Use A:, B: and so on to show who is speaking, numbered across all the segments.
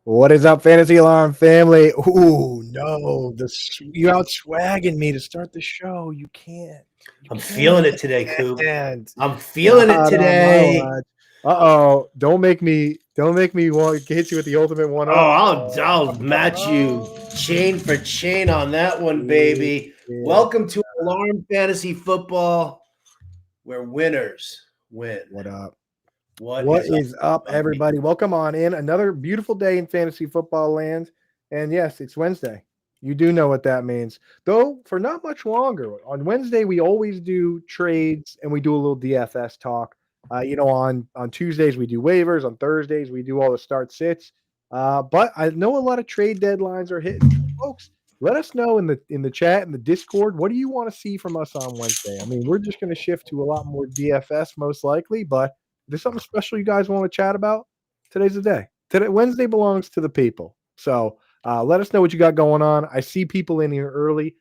A: What is up, Fantasy Alarm family? Ooh, no, you out swagging me to start the show. You can't. You
B: I'm feeling it today,
A: can't.
B: Coop. I'm feeling it
A: Not on my
B: today.
A: watch. Uh-oh. Don't make me want to hit you with the ultimate one
B: Oh,
A: up.
B: I'll match you chain for chain on that one, baby.
A: Yeah.
B: Welcome to Alarm Fantasy Football, where winners win.
A: What up?
B: What
A: What
B: is up,
A: is up,
B: everybody?
A: everybody? Welcome on in. Another beautiful day in fantasy football land. And yes, it's Wednesday. You do know what that means. Though, for not much longer. On Wednesday, we always do trades and we do a little DFS talk. On Tuesdays, we do waivers. On Thursdays, we do all the start sits. But I know a lot of trade deadlines are hitting. Folks, let us know in the chat and the Discord. What do you want to see from us on Wednesday? I mean, we're just going to shift to a lot more DFS most likely, but there's something special you guys want to chat about? Today's the day. Today, Wednesday belongs to the people. So let us know what you got going on. I see people in here early.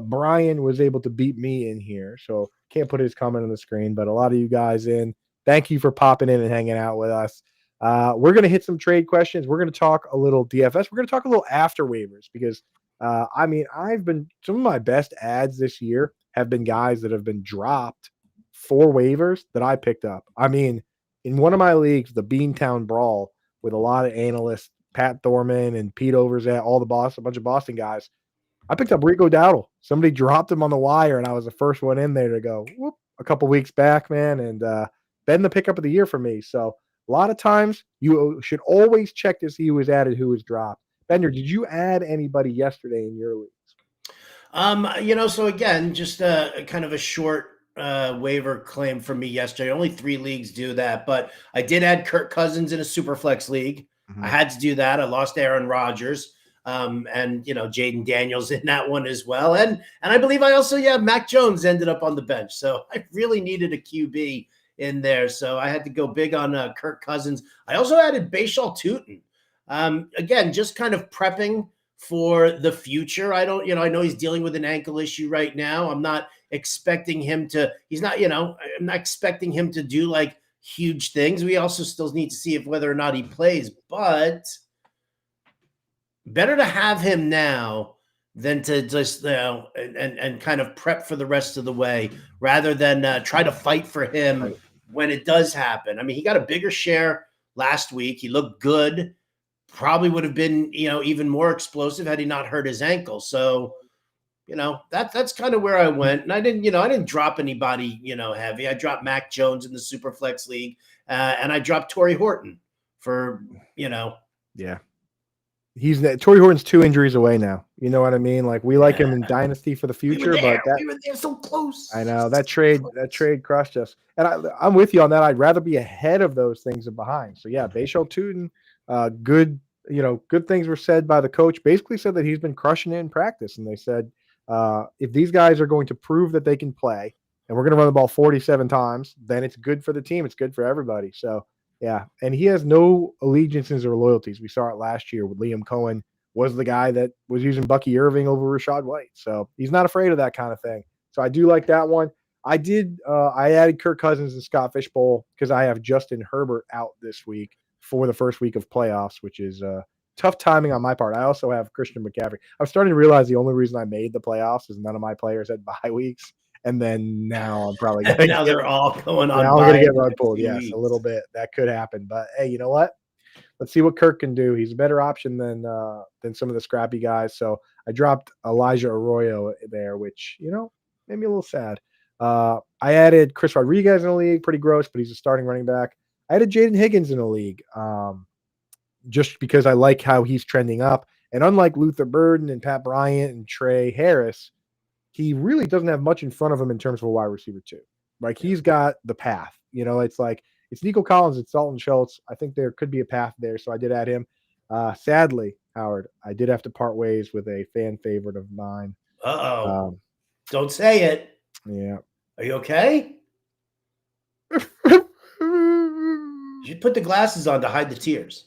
A: Brian was able to beat me in here, so can't put his comment on the screen, but a lot of you guys in. Thank you for popping in and hanging out with us. We're going to hit some trade questions. We're going to talk a little DFS. We're going to talk a little after waivers because, some of my best ads this year have been guys that have been dropped for waivers that I picked up. I mean, in one of my leagues, the Beantown Brawl, with a lot of analysts, Pat Thorman and Pete Overzet, a bunch of Boston guys, I picked up Rico Dowdle. Somebody dropped him on the wire, and I was the first one in there to go whoop a couple weeks back, man, and been the pickup of the year for me. So a lot of times you should always check to see who was added, who was dropped. Bender, did you add anybody yesterday in your leagues?
B: So again, just a kind of a short waiver claim from me yesterday. Only 3 leagues do that, but I did add Kirk Cousins in a super flex league. I had to do that. I lost Aaron Rodgers. And Jaden Daniels in that one as well. And I believe I also, Mac Jones ended up on the bench. So I really needed a QB in there. So I had to go big on Kirk Cousins. I also added Bashal Tutin. Again, just kind of prepping for the future. I know he's dealing with an ankle issue right now. I'm not expecting him to, I'm not expecting him to do like huge things. We also still need to see whether or not he plays, but better to have him now than to just and kind of prep for the rest of the way rather than try to fight for him when it does happen. I mean, he got a bigger share last week. He looked good. Probably would have been even more explosive had he not hurt his ankle. So that's kind of where I went. And I didn't drop anybody heavy. I dropped Mac Jones in the Superflex League, and I dropped Torrey Horton for
A: Yeah. Torrey Horton's 2 injuries away now. You know what I mean? Like, we like him in Dynasty for the future,
B: we
A: but
B: were there so close.
A: I know that trade crushed us. And I'm with you on that. I'd rather be ahead of those things than behind. So yeah, Bashal Tutin, good things were said by the coach. Basically said that he's been crushing it in practice. And they said, if these guys are going to prove that they can play and we're going to run the ball 47 times, then it's good for the team. It's good for everybody. So yeah, and he has no allegiances or loyalties. We saw it last year with Liam Cohen was the guy that was using Bucky Irving over Rachaad White. So he's not afraid of that kind of thing. So I do like that one. I added Kirk Cousins and Scott Fishbowl because I have Justin Herbert out this week for the first week of playoffs, which is tough timing on my part. I also have Christian McCaffrey. I'm starting to realize the only reason I made the playoffs is none of my players had bye weeks. And then now I'm probably going to
B: now they're all going on.
A: Now I'm going to get rug pulled. Yes, a little bit. That could happen. But hey, you know what? Let's see what Kirk can do. He's a better option than some of the scrappy guys. So I dropped Elijah Arroyo there, which made me a little sad. I added Chris Rodriguez in the league. Pretty gross, but he's a starting running back. I added Jaden Higgins in the league just because I like how he's trending up. And unlike Luther Burden and Pat Bryant and Trey Harris, he really doesn't have much in front of him in terms of a wide receiver too. Like, he's got the path. It's like it's Nico Collins, it's Dalton Schultz. I think there could be a path there, so I did add him. Sadly, Howard, I did have to part ways with a fan favorite of mine.
B: Don't say it.
A: Yeah.
B: Are you okay? You put the glasses on to hide the tears.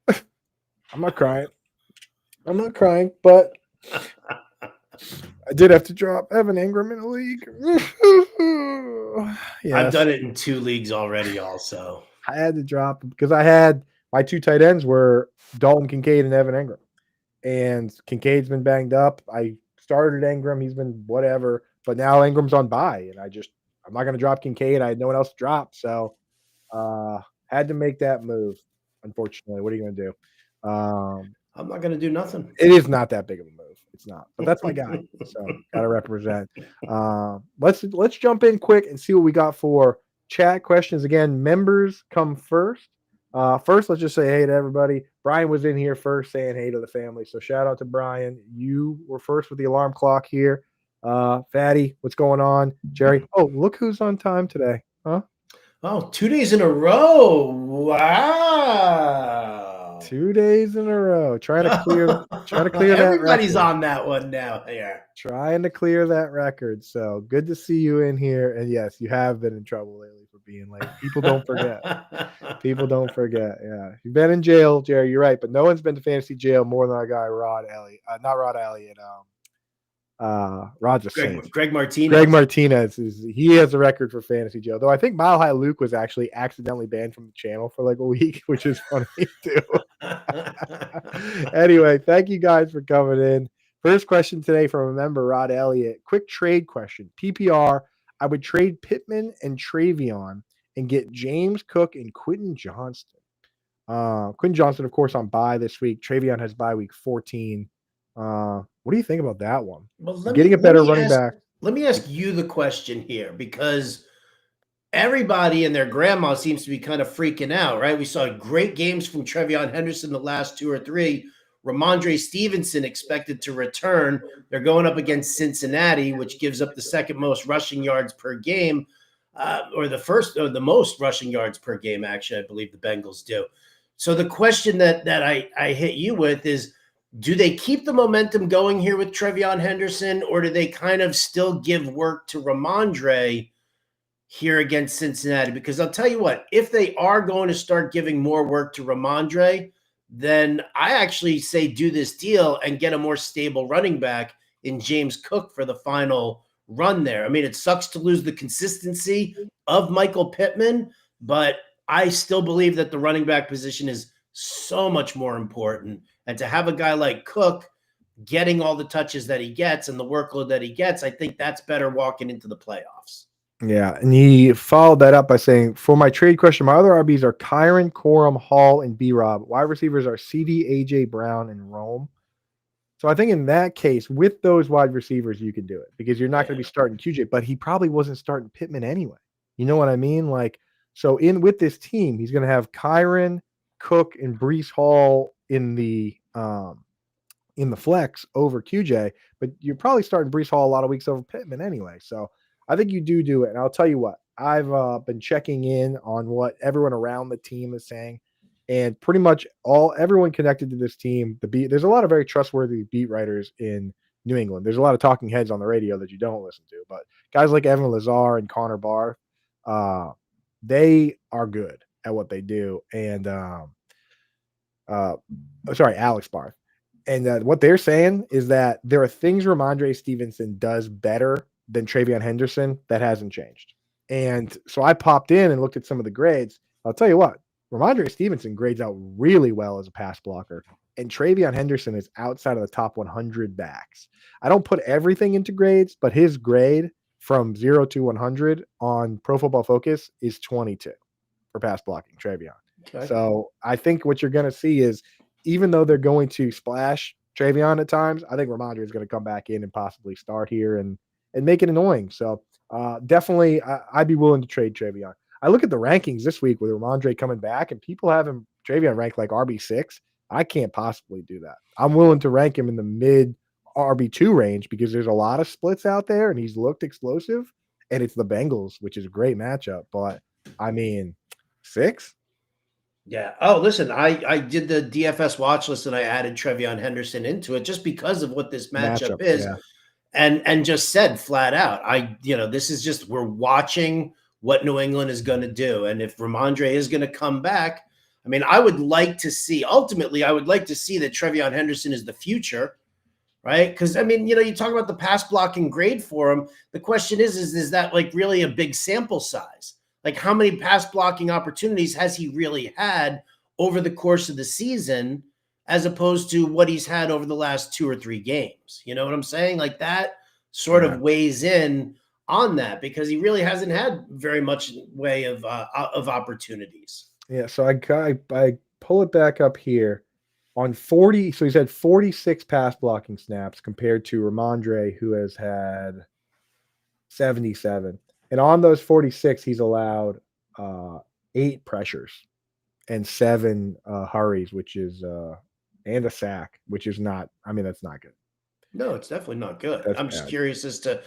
A: I'm not crying, but I did have to drop Evan Ingram in the league.
B: Yes. I've done it in 2 leagues already also.
A: I had to drop him because I had my two tight ends were Dalton Kincaid and Evan Engram. And Kincaid's been banged up. I started Engram. He's been whatever. But now Engram's on bye. And I'm not going to drop Kincaid. I had no one else to drop. So had to make that move, unfortunately. What are you going to do?
B: I'm not going to do nothing.
A: It is not that big of a move. It's not. But that's my guy. So got to represent. Let's jump in quick and see what we got for chat questions. Again, members come first. First, let's just say hey to everybody. Brian was in here first saying hey to the family. So shout out to Brian. You were first with the alarm clock here. Fatty, what's going on? Jerry. Oh, look who's on time today. Huh?
B: Oh, 2 days in a row. Wow.
A: 2 days in a row. Trying to clear that
B: Everybody's
A: record.
B: on that one now here.
A: Trying to clear that record. So good to see you in here. And yes, you have been in trouble lately for being late. People don't forget. People don't forget. Yeah. You've been in jail, Jerry. You're right. But no one's been to fantasy jail more than our guy, Rod Elliott. Not Rod Elliott. Rod's a saint.
B: Greg Martinez.
A: Greg Martinez he has a record for fantasy jail. Though I think Mile High Luke was actually accidentally banned from the channel for like a week, which is funny too. Anyway, thank you guys for coming in. First question today from a member, Rod Elliott. Quick trade question. PPR, I would trade Pittman and Travion and get James Cook and Quentin Johnston. Quentin Johnston, of course, on bye this week. Travion has bye week 14. What do you think about that one?
B: Well,
A: getting a better running back.
B: Let me ask you the question here, because everybody and their grandma seems to be kind of freaking out, right? We saw great games from Trevion Henderson the last 2 or 3. Ramondre Stevenson expected to return. They're going up against Cincinnati, which gives up the second most rushing yards per game, or the most rushing yards per game, actually, I believe the Bengals do. So the question that I hit you with is, do they keep the momentum going here with Trevion Henderson, or do they kind of still give work to Ramondre here against Cincinnati? Because I'll tell you what, if they are going to start giving more work to Ramondre, then I actually say do this deal and get a more stable running back in James Cook for the final run there. I mean, it sucks to lose the consistency of Michael Pittman, but I still believe that the running back position is so much more important. And to have a guy like Cook getting all the touches that he gets and the workload that he gets, I think that's better walking into the playoffs.
A: Yeah, and he followed that up by saying, for my trade question, my other RBs are Kyron, Corum, Hall, and B-Rob. Wide receivers are CD, AJ Brown, and Rome. So I think in that case, with those wide receivers, you can do it because you're not going to be starting QJ, but he probably wasn't starting Pittman anyway. You know what I mean? Like, so with this team, he's going to have Kyron, Cook, and Breece Hall in the flex over QJ, but you're probably starting Breece Hall a lot of weeks over Pittman anyway. So I think you do it. And I'll tell you what, I've been checking in on what everyone around the team is saying, and pretty much everyone connected to this team, there's a lot of very trustworthy beat writers in New England. There's a lot of talking heads on the radio that you don't listen to, but guys like Evan Lazar and Connor Barr, they are good at what they do. And Alex Barth. And what they're saying is that there are things Ramondre Stevenson does better than Trevion Henderson that hasn't changed. And so I popped in and looked at some of the grades. I'll tell you what, Ramondre Stevenson grades out really well as a pass blocker, and Trevion Henderson is outside of the top 100 backs. I don't put everything into grades, but his grade from 0 to 100 on Pro Football Focus is 22 for pass blocking, Trevion. Okay. So I think what you're going to see is, even though they're going to splash Trevion at times, I think Ramondre is going to come back in and possibly start here and make it annoying. So definitely I'd be willing to trade Trevion. I look at the rankings this week with Ramondre coming back, and people have him Trevion ranked like RB6. I can't possibly do that. I'm willing to rank him in the mid RB2 range because there's a lot of splits out there, and he's looked explosive, and it's the Bengals, which is a great matchup. But I mean, 6?
B: Yeah. Oh, listen, I did the DFS watch list and I added Trevion Henderson into it just because of what this matchup is. Yeah. And just said flat out, this is just, we're watching what New England is going to do. And if Ramondre is going to come back, I mean, I would like to see that Trevion Henderson is the future, right? Because, I mean, you talk about the pass blocking grade for him. The question is that like really a big sample size? Like, how many pass blocking opportunities has he really had over the course of the season, as opposed to what he's had over the last 2 or 3 games. You know what I'm saying? Like that sort of weighs in on that because he really hasn't had very much way of opportunities.
A: Yeah, so I pull it back up here on 40. So he's had 46 pass blocking snaps compared to Ramondre, who has had 77. And on those 46, he's allowed 8 pressures and 7 hurries, which is and a sack, which is not. I mean, that's not good.
B: No, it's definitely not good.
A: That's
B: I'm just
A: bad.
B: curious as to,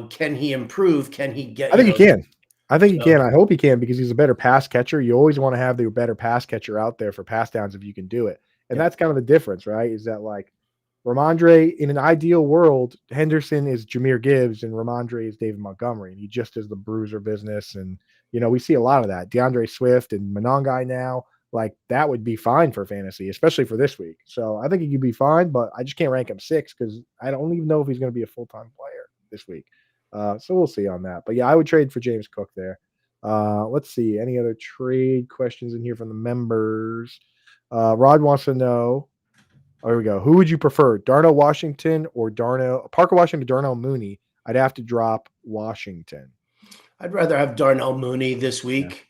B: can he improve? Can he get?
A: I think he can. I think he
B: so-
A: can. I hope he can because he's a better pass catcher. You always want to have the better pass catcher out there for pass downs if you can do it. And that's kind of the difference, right? Is that like Ramondre, in an ideal world, Henderson is Jahmyr Gibbs and Ramondre is David Montgomery. And he just does the bruiser business. And, we see a lot of that. DeAndre Swift and Monongai now, like that would be fine for fantasy, especially for this week. So I think he could be fine, but I just can't rank him 6 because I don't even know if he's going to be a full-time player this week. So we'll see on that. But yeah, I would trade for James Cook there. Let's see. Any other trade questions in here from the members? Rod wants to know. Oh, here we go. Who would you prefer, Darnell Washington or Parker Washington, Darnell Mooney? I'd have to drop Washington.
B: I'd rather have Darnell Mooney this week.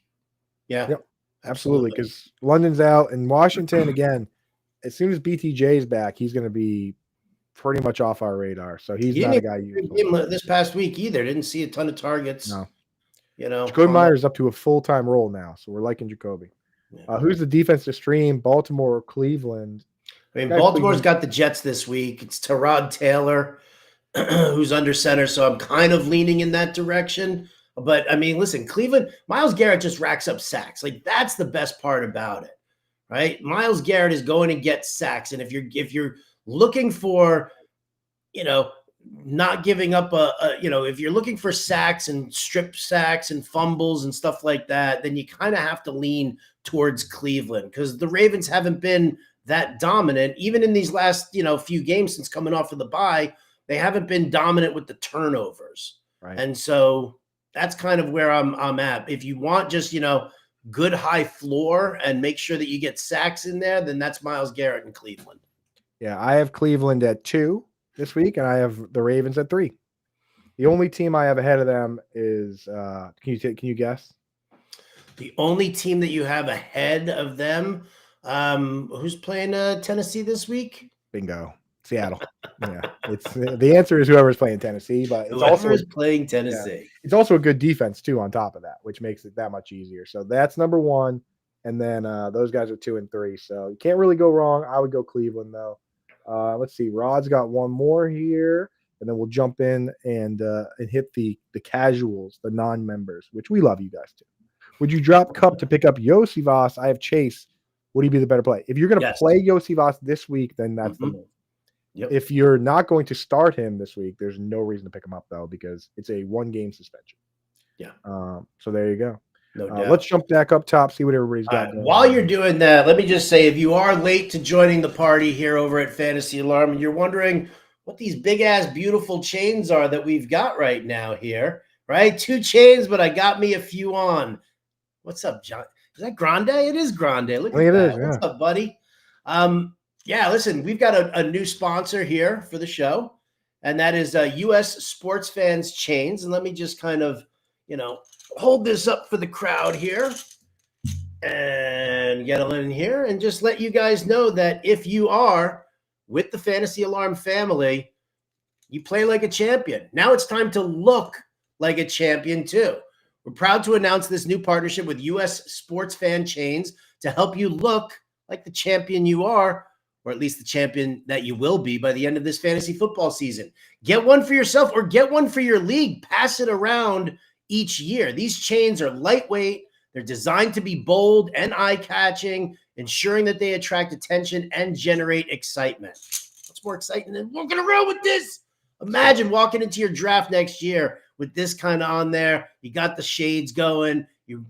B: Yeah.
A: Yep. Absolutely. Because London's out and Washington, again, as soon as BTJ is back, he's going to be pretty much off our radar. So he's not a guy you
B: this past week either. Didn't see a ton of targets.
A: No.
B: Jacoby
A: Meyer's up to a full-time role now, so we're liking Jacoby. Yeah. Who's the defense to stream, Baltimore or Cleveland?
B: I mean, Baltimore's got the Jets this week. It's Tyrod Taylor, who's under center, so I'm kind of leaning in that direction. But, I mean, listen, Cleveland, Myles Garrett just racks up sacks. Like, that's the best part about it, right? Myles Garrett is going to get sacks, and if you're looking for, not giving up if you're looking for sacks and strip sacks and fumbles and stuff like that, then you kind of have to lean towards Cleveland because the Ravens haven't been that dominant. Even in these last, few games since coming off of the bye, they haven't been dominant with the turnovers.
A: Right.
B: And so that's kind of where I'm at. If you want just, good high floor and make sure that you get sacks in there, then that's Myles Garrett in Cleveland.
A: Yeah, I have Cleveland at 2 this week, and I have the Ravens at 3. The only team I have ahead of them is can you guess?
B: The only team that you have ahead of them, who's playing Tennessee this week?
A: Bingo. Seattle. Yeah, it's the answer is whoever's playing Tennessee, but it's
B: whoever is playing Tennessee.
A: Yeah, it's also a good defense too on top of that, which makes it that much easier. So that's number 1, and then those guys are 2 and 3. So you can't really go wrong. I would go Cleveland though. Let's see. Rod's got one more here, and then we'll jump in and hit the casuals, the non-members, which we love you guys too. Would you drop Cup to pick up Yosivas? I have Chase. Would he be the better play? If you're going to play Yosivas this week, then that's the move.
B: Yep.
A: If you're not going to start him this week, there's no reason to pick him up though because it's a 1-game suspension.
B: Yeah.
A: So there you go.
B: No doubt.
A: Let's jump back up top, see what everybody's got.
B: While you're doing that, let me just say, if you are late to joining the party here over at Fantasy Alarm and you're wondering what these big ass beautiful chains are that we've got right now here, right? 2 chains, but I got me a few on. What's up, John? Is that Grande? It is Grande. Look at that. What's up, buddy? Yeah, listen, we've got a new sponsor here for the show, and that is U.S. Sports Fans Chains. And let me just kind of, hold this up for the crowd here and get in here and just let you guys know that if you are with the Fantasy Alarm family, you play like a champion. Now it's time to look like a champion too. We're proud to announce this new partnership with U.S. Sports Fan Chains to help you look like the champion you are, or at least the champion that you will be by the end of this fantasy football season. Get one for yourself or get one for your league. Pass it around each year. These chains are lightweight. They're designed to be bold and eye-catching, ensuring that they attract attention and generate excitement. What's more exciting than walking around with this? Imagine walking into your draft next year with this kind of on there. You got the shades going,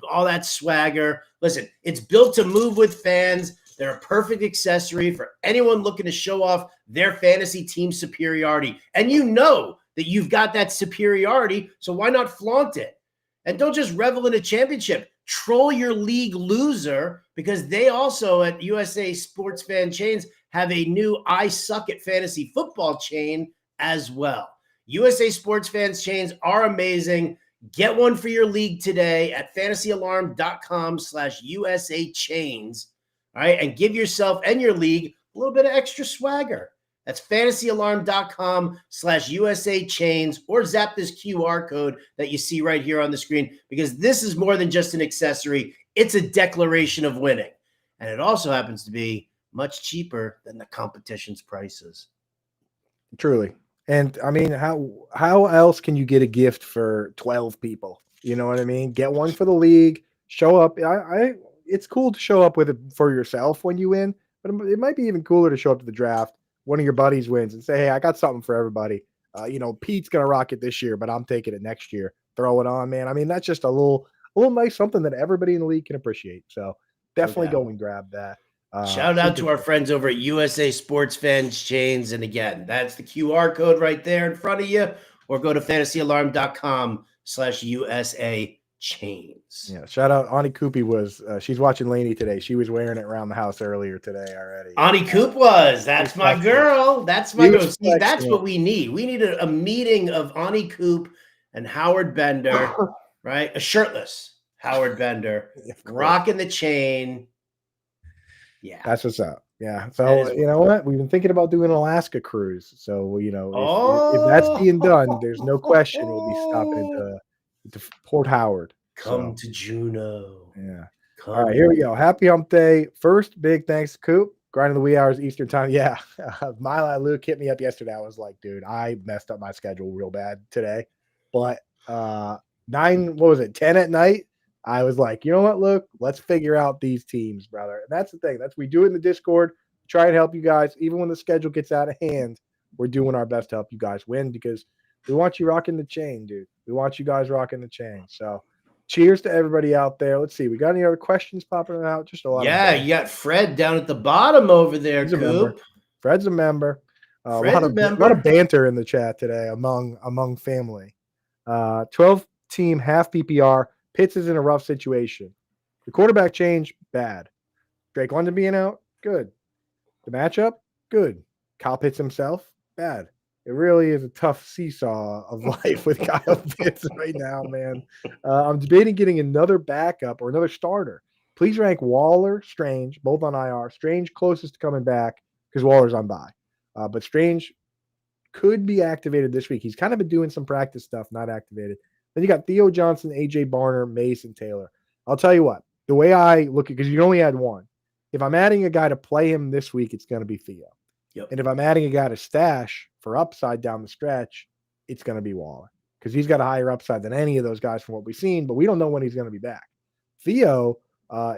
B: all that swagger. Listen, it's built to move with fans. They're a perfect accessory for anyone looking to show off their fantasy team superiority. And you know that you've got that superiority, so why not flaunt it? And don't just revel in a championship. troll your league loser, because they also at USA Sports Fan Chains have a new I Suck at Fantasy Football chain as well. USA Sports Fans Chains are amazing. Get one for your league today at fantasyalarm.com/USA chains. All right. And give yourself and your league a little bit of extra swagger. That's fantasyalarm.com/USA chains, or zap this QR code that you see right here on the screen, because this is more than just an accessory. It's a declaration of winning. And it also happens to be much cheaper than the competition's prices.
A: Truly. And I mean, how else can you get a gift for 12 people? You know what I mean? Get one for the league, show up. It's cool to show up with it for yourself when you win, but it might be even cooler to show up to the draft. One of your buddies wins and say, hey, I got something for everybody. Pete's going to rock it this year, but I'm taking it next year. Throw it on, man. I mean, that's just a little nice something that everybody in the league can appreciate. So definitely go and grab that.
B: Shout out to our friends over at USA Sports Fans Chains. And again, that's the QR code right there in front of you, or go to fantasyalarm.com/USA chains.
A: Yeah. Shout out. Ani Koopy she's watching Lainey today. She was wearing it around the house earlier today already.
B: Ani Coop that's my girl. That's my girl. See, that's what we need. We need a meeting of Ani Coop and Howard Bender, right? A shirtless Howard Bender rocking the chain. Yeah,
A: that's what's up. Yeah. So you know what? We've been thinking about doing an Alaska cruise. So if that's being done, there's no question we'll be stopping into Port Howard.
B: Come to Juneau.
A: Yeah. All right, here we go. Happy Hump Day. First, big thanks to Coop. Grinding the wee hours Eastern time. Yeah. Mila Luke hit me up yesterday. I was like, dude, I messed up my schedule real bad today. But 10 at night? I was like, you know what, Luke? Let's figure out these teams, brother. And that's the thing. We do it in the Discord. Try and help you guys. Even when the schedule gets out of hand, we're doing our best to help you guys win, because we want you rocking the chain, dude. We want you guys rocking the chain. So cheers to everybody out there. Let's see. We got any other questions popping out? Just a lot.
B: Yeah, you got Fred down at the bottom over there, Coop.
A: Fred's a member. A lot of banter in the chat today among family. 12-team half PPR. Pitts is in a rough situation. The quarterback change, bad. Drake London being out, good. The matchup, good. Kyle Pitts himself, bad. It really is a tough seesaw of life with Kyle Pitts right now, man. I'm debating getting another backup or another starter. Please rank Waller, Strange, both on IR. Strange closest to coming back because Waller's on bye. But Strange could be activated this week. He's kind of been doing some practice stuff, not activated. Then you got Theo Johnson, AJ Barner, Mason Taylor. I'll tell you what, the way I look at, because you only had one. If I'm adding a guy to play him this week, it's going to be Theo.
B: Yep.
A: And if I'm adding a guy to stash for upside down the stretch, it's going to be Waller, because he's got a higher upside than any of those guys from what we've seen, but we don't know when he's going to be back. Theo,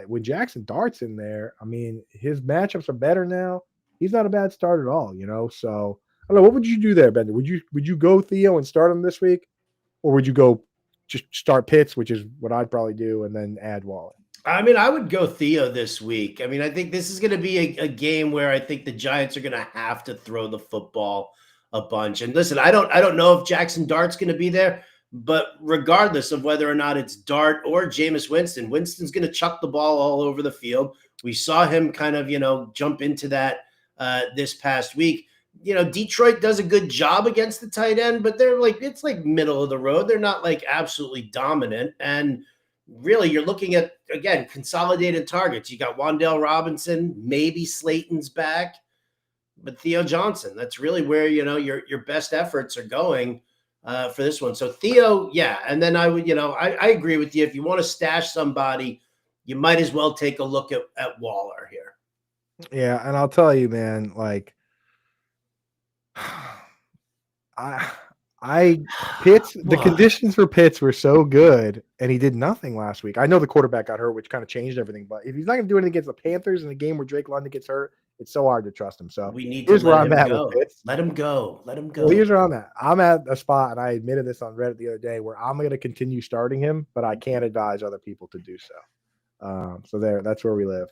A: when Jackson Dart's in there, I mean, his matchups are better now. He's not a bad start at all, So I don't know. What would you do there, Bender? Would you go Theo and start him this week? Or would you go just start Pitts, which is what I'd probably do, and then add Waller?
B: I mean, I would go Theo this week. I mean, I think this is going to be a game where I think the Giants are going to have to throw the football a bunch. And listen, I don't know if Jackson Dart's going to be there, but regardless of whether or not it's Dart or Jameis Winston, Winston's going to chuck the ball all over the field. We saw him kind of, jump into that this past week. Detroit does a good job against the tight end, but it's like middle of the road. They're not like absolutely dominant. And really, you're looking at, again, consolidated targets. You got Wan'Dale Robinson, maybe Slayton's back, but Theo Johnson, that's really where, your best efforts are going for this one. So Theo, yeah. And then I would, I agree with you. If you want to stash somebody, you might as well take a look at Waller here.
A: Yeah. And I'll tell you, man, Pitts, the conditions for Pitts were so good, and he did nothing last week. I know the quarterback got hurt, which kind of changed everything, but if he's not going to do anything against the Panthers in a game where Drake London gets hurt, it's so hard to trust him. So
B: we need to let him go. Let him go.
A: Well, here's where I'm at. I'm at a spot, and I admitted this on Reddit the other day, where I'm going to continue starting him, but I can't advise other people to do so. That's where we live.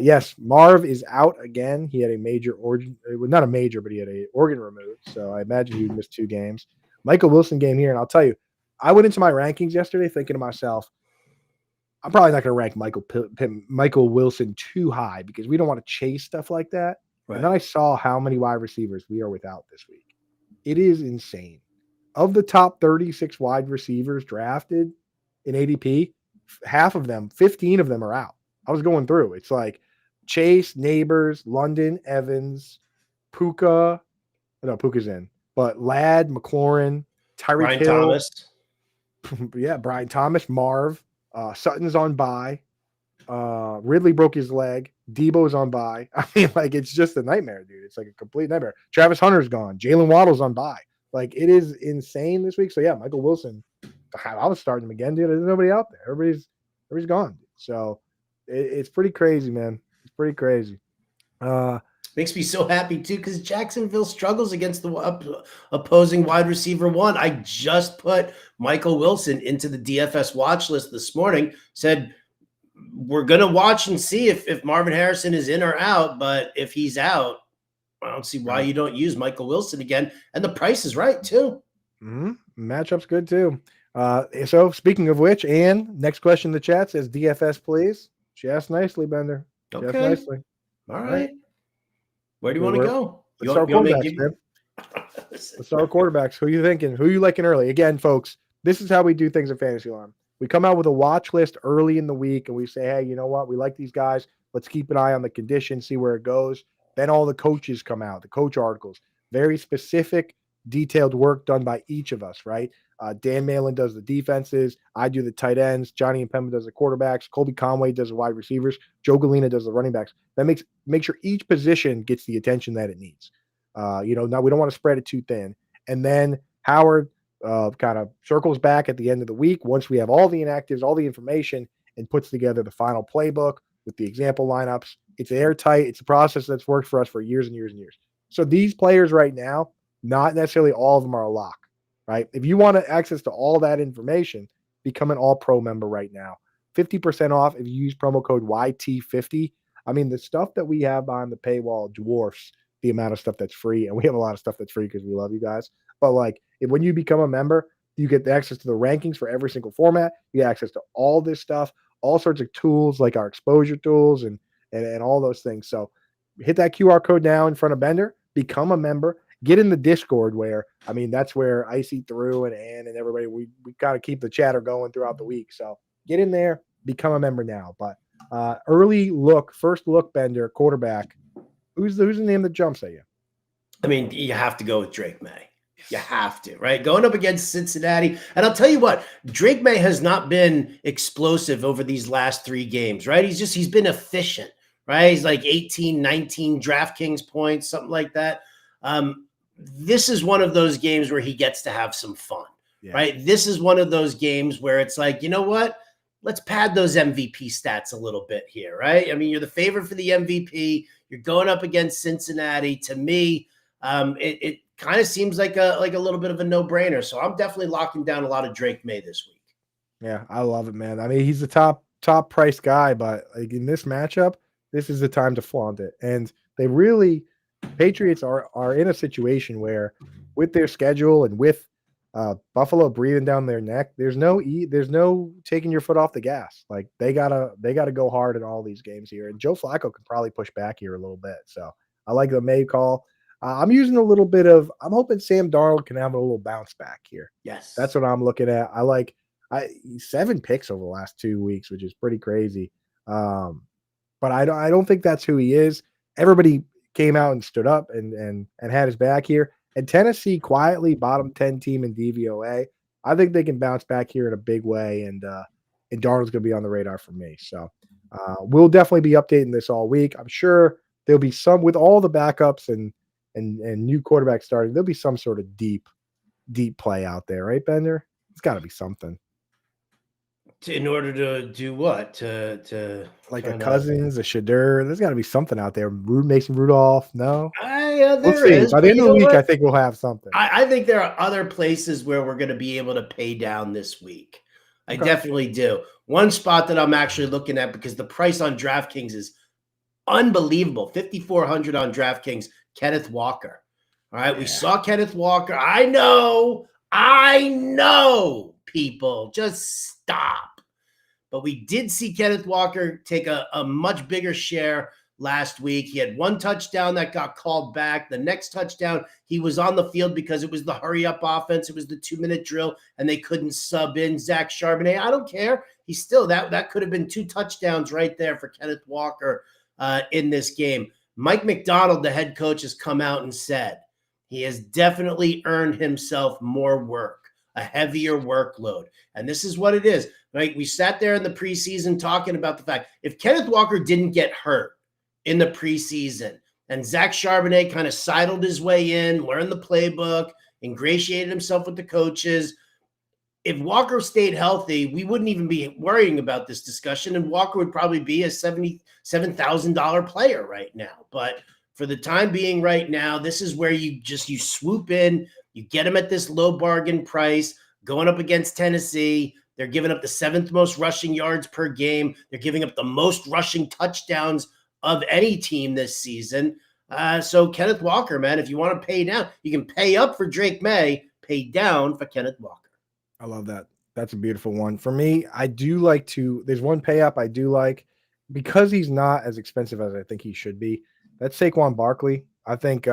A: Yes, Marv is out again. He had a major organ, not a major, but he had an organ removed. So I imagine he missed 2 games. Michael Wilson game here, and I'll tell you, I went into my rankings yesterday thinking to myself, I'm probably not going to rank Michael Wilson too high because we don't want to chase stuff like that.
B: Right.
A: And then I saw how many wide receivers we are without this week. It is insane. Of the top 36 wide receivers drafted in ADP, half of them, 15 of them are out. I was going through. It's like Chase, Neighbors, London, Evans, Puka. No, Puka's in. But Ladd, McLaurin, Tyreek
B: Brian
A: Hill.
B: Thomas.
A: Yeah, Brian Thomas, Marv. Sutton's on bye. Ridley broke his leg. Debo's on bye. I mean, like, it's just a nightmare, dude. It's like a complete nightmare. Travis Hunter's gone. Jalen Waddle's on bye. Like, it is insane this week. So, yeah, Michael Wilson, I was starting him again, dude. There's nobody out there. Everybody's gone. So, it's pretty crazy, man. It's pretty crazy.
B: Makes me so happy, too, because Jacksonville struggles against the opposing wide receiver one. I just put Michael Wilson into the DFS watch list this morning, said we're going to watch and see if Marvin Harrison is in or out, but if he's out, I don't see why you don't use Michael Wilson again. And the price is right, too.
A: Mm-hmm. Matchup's good, too. So, speaking of which, Ann, next question in the chat says DFS, please. She asked nicely, Bender. She asked nicely.
B: All right. Where do you want to go?
A: Let's start quarterbacks, man. Let's start quarterbacks. Who are you thinking? Who are you liking early? Again, folks, this is how we do things at Fantasy Alarm. We come out with a watch list early in the week, and we say, hey, you know what? We like these guys. Let's keep an eye on the condition, see where it goes. Then all the coaches come out, the coach articles. Very specific, detailed work done by each of us, right? Dan Malin does the defenses. I do the tight ends. Johnny and Pemba does the quarterbacks. Colby Conway does the wide receivers. Joe Galena does the running backs. That make sure each position gets the attention that it needs. Now we don't want to spread it too thin. And then Howard kind of circles back at the end of the week once we have all the inactives, all the information, and puts together the final playbook with the example lineups. It's airtight. It's a process that's worked for us for years and years and years. So these players right now, not necessarily all of them are a lock, right? If you want access to all that information, become an all-pro member right now. 50% off if you use promo code YT50. I mean, the stuff that we have behind the paywall dwarfs the amount of stuff that's free. And we have a lot of stuff that's free because we love you guys. But like, when you become a member, you get the access to the rankings for every single format. You get access to all this stuff, all sorts of tools like our exposure tools and all those things. So hit that QR code now in front of Bender, become a member, get in the Discord where, I mean, that's where I see through and Ann and everybody, we got to keep the chatter going throughout the week. So get in there, become a member now. But first look, Bender, quarterback. Who's the name that jumps at you?
B: I mean, you have to go with Drake May. You have to, right? Going up against Cincinnati. And I'll tell you what, Drake May has not been explosive over these last 3 games, right? He's been efficient, right? He's like 18, 19 DraftKings points, something like that. This is one of those games where he gets to have some fun, right? This is one of those games where it's like, you know what? Let's pad those MVP stats a little bit here, right? I mean, you're the favorite for the MVP. You're going up against Cincinnati. To me, it kind of seems like a little bit of a no-brainer. So I'm definitely locking down a lot of Drake May this week.
A: Yeah, I love it, man. I mean, he's the top price guy, but like in this matchup, this is the time to flaunt it. And Patriots are in a situation where with their schedule and with Buffalo breathing down their neck, there's no taking your foot off the gas. Like they gotta go hard in all these games here. And Joe Flacco can probably push back here a little bit. So I like the May call. I'm using a little bit of. I'm hoping Sam Darnold can have a little bounce back here.
B: Yes,
A: that's what I'm looking at. I like 7 picks over the last 2 weeks, which is pretty crazy. But I don't think that's who he is. Everybody came out and stood up and had his back here. And Tennessee quietly bottom 10 team in DVOA. I think they can bounce back here in a big way, and Darnold's going to be on the radar for me. So we'll definitely be updating this all week. I'm sure there'll be some with all the backups and new quarterbacks starting. There'll be some sort of deep play out there, right, Bender? It's got to be something.
B: In order to do what? To
A: like a Cousins, a Shadur. There's got to be something out there. Mason Rudolph. No,
B: there is.
A: By the end of the week, I think we'll have something.
B: I think there are other places where we're going to be able to pay down this week. I definitely do. One spot that I'm actually looking at because the price on DraftKings is unbelievable. 5,400 on DraftKings. Kenneth Walker. All right, we saw Kenneth Walker. I know, people. Just stop. but we did see Kenneth Walker take a much bigger share last week. He had one touchdown that got called back. The next touchdown, he was on the field because it was the hurry-up offense. It was the 2-minute drill, and they couldn't sub in Zach Charbonnet. I don't care. He's still that could have been 2 touchdowns right there for Kenneth Walker in this game. Mike McDonald, the head coach, has come out and said he has definitely earned himself more work, a heavier workload. And this is what it is, right? We sat there in the preseason talking about the fact if Kenneth Walker didn't get hurt in the preseason and Zach Charbonnet kind of sidled his way in, learned the playbook, ingratiated himself with the coaches, if Walker stayed healthy, we wouldn't even be worrying about this discussion, and Walker would probably be a $77,000 player right now. But for the time being right now, this is where you swoop in, you get him at this low bargain price, going up against Tennessee. They're giving up the 7th most rushing yards per game. They're giving up the most rushing touchdowns of any team this season. So Kenneth Walker, man, if you want to pay down, you can pay up for Drake May, pay down for Kenneth Walker.
A: I love that. That's a beautiful one. For me, I do like to, there's one pay up I do like because he's not as expensive as I think he should be. That's Saquon Barkley. I think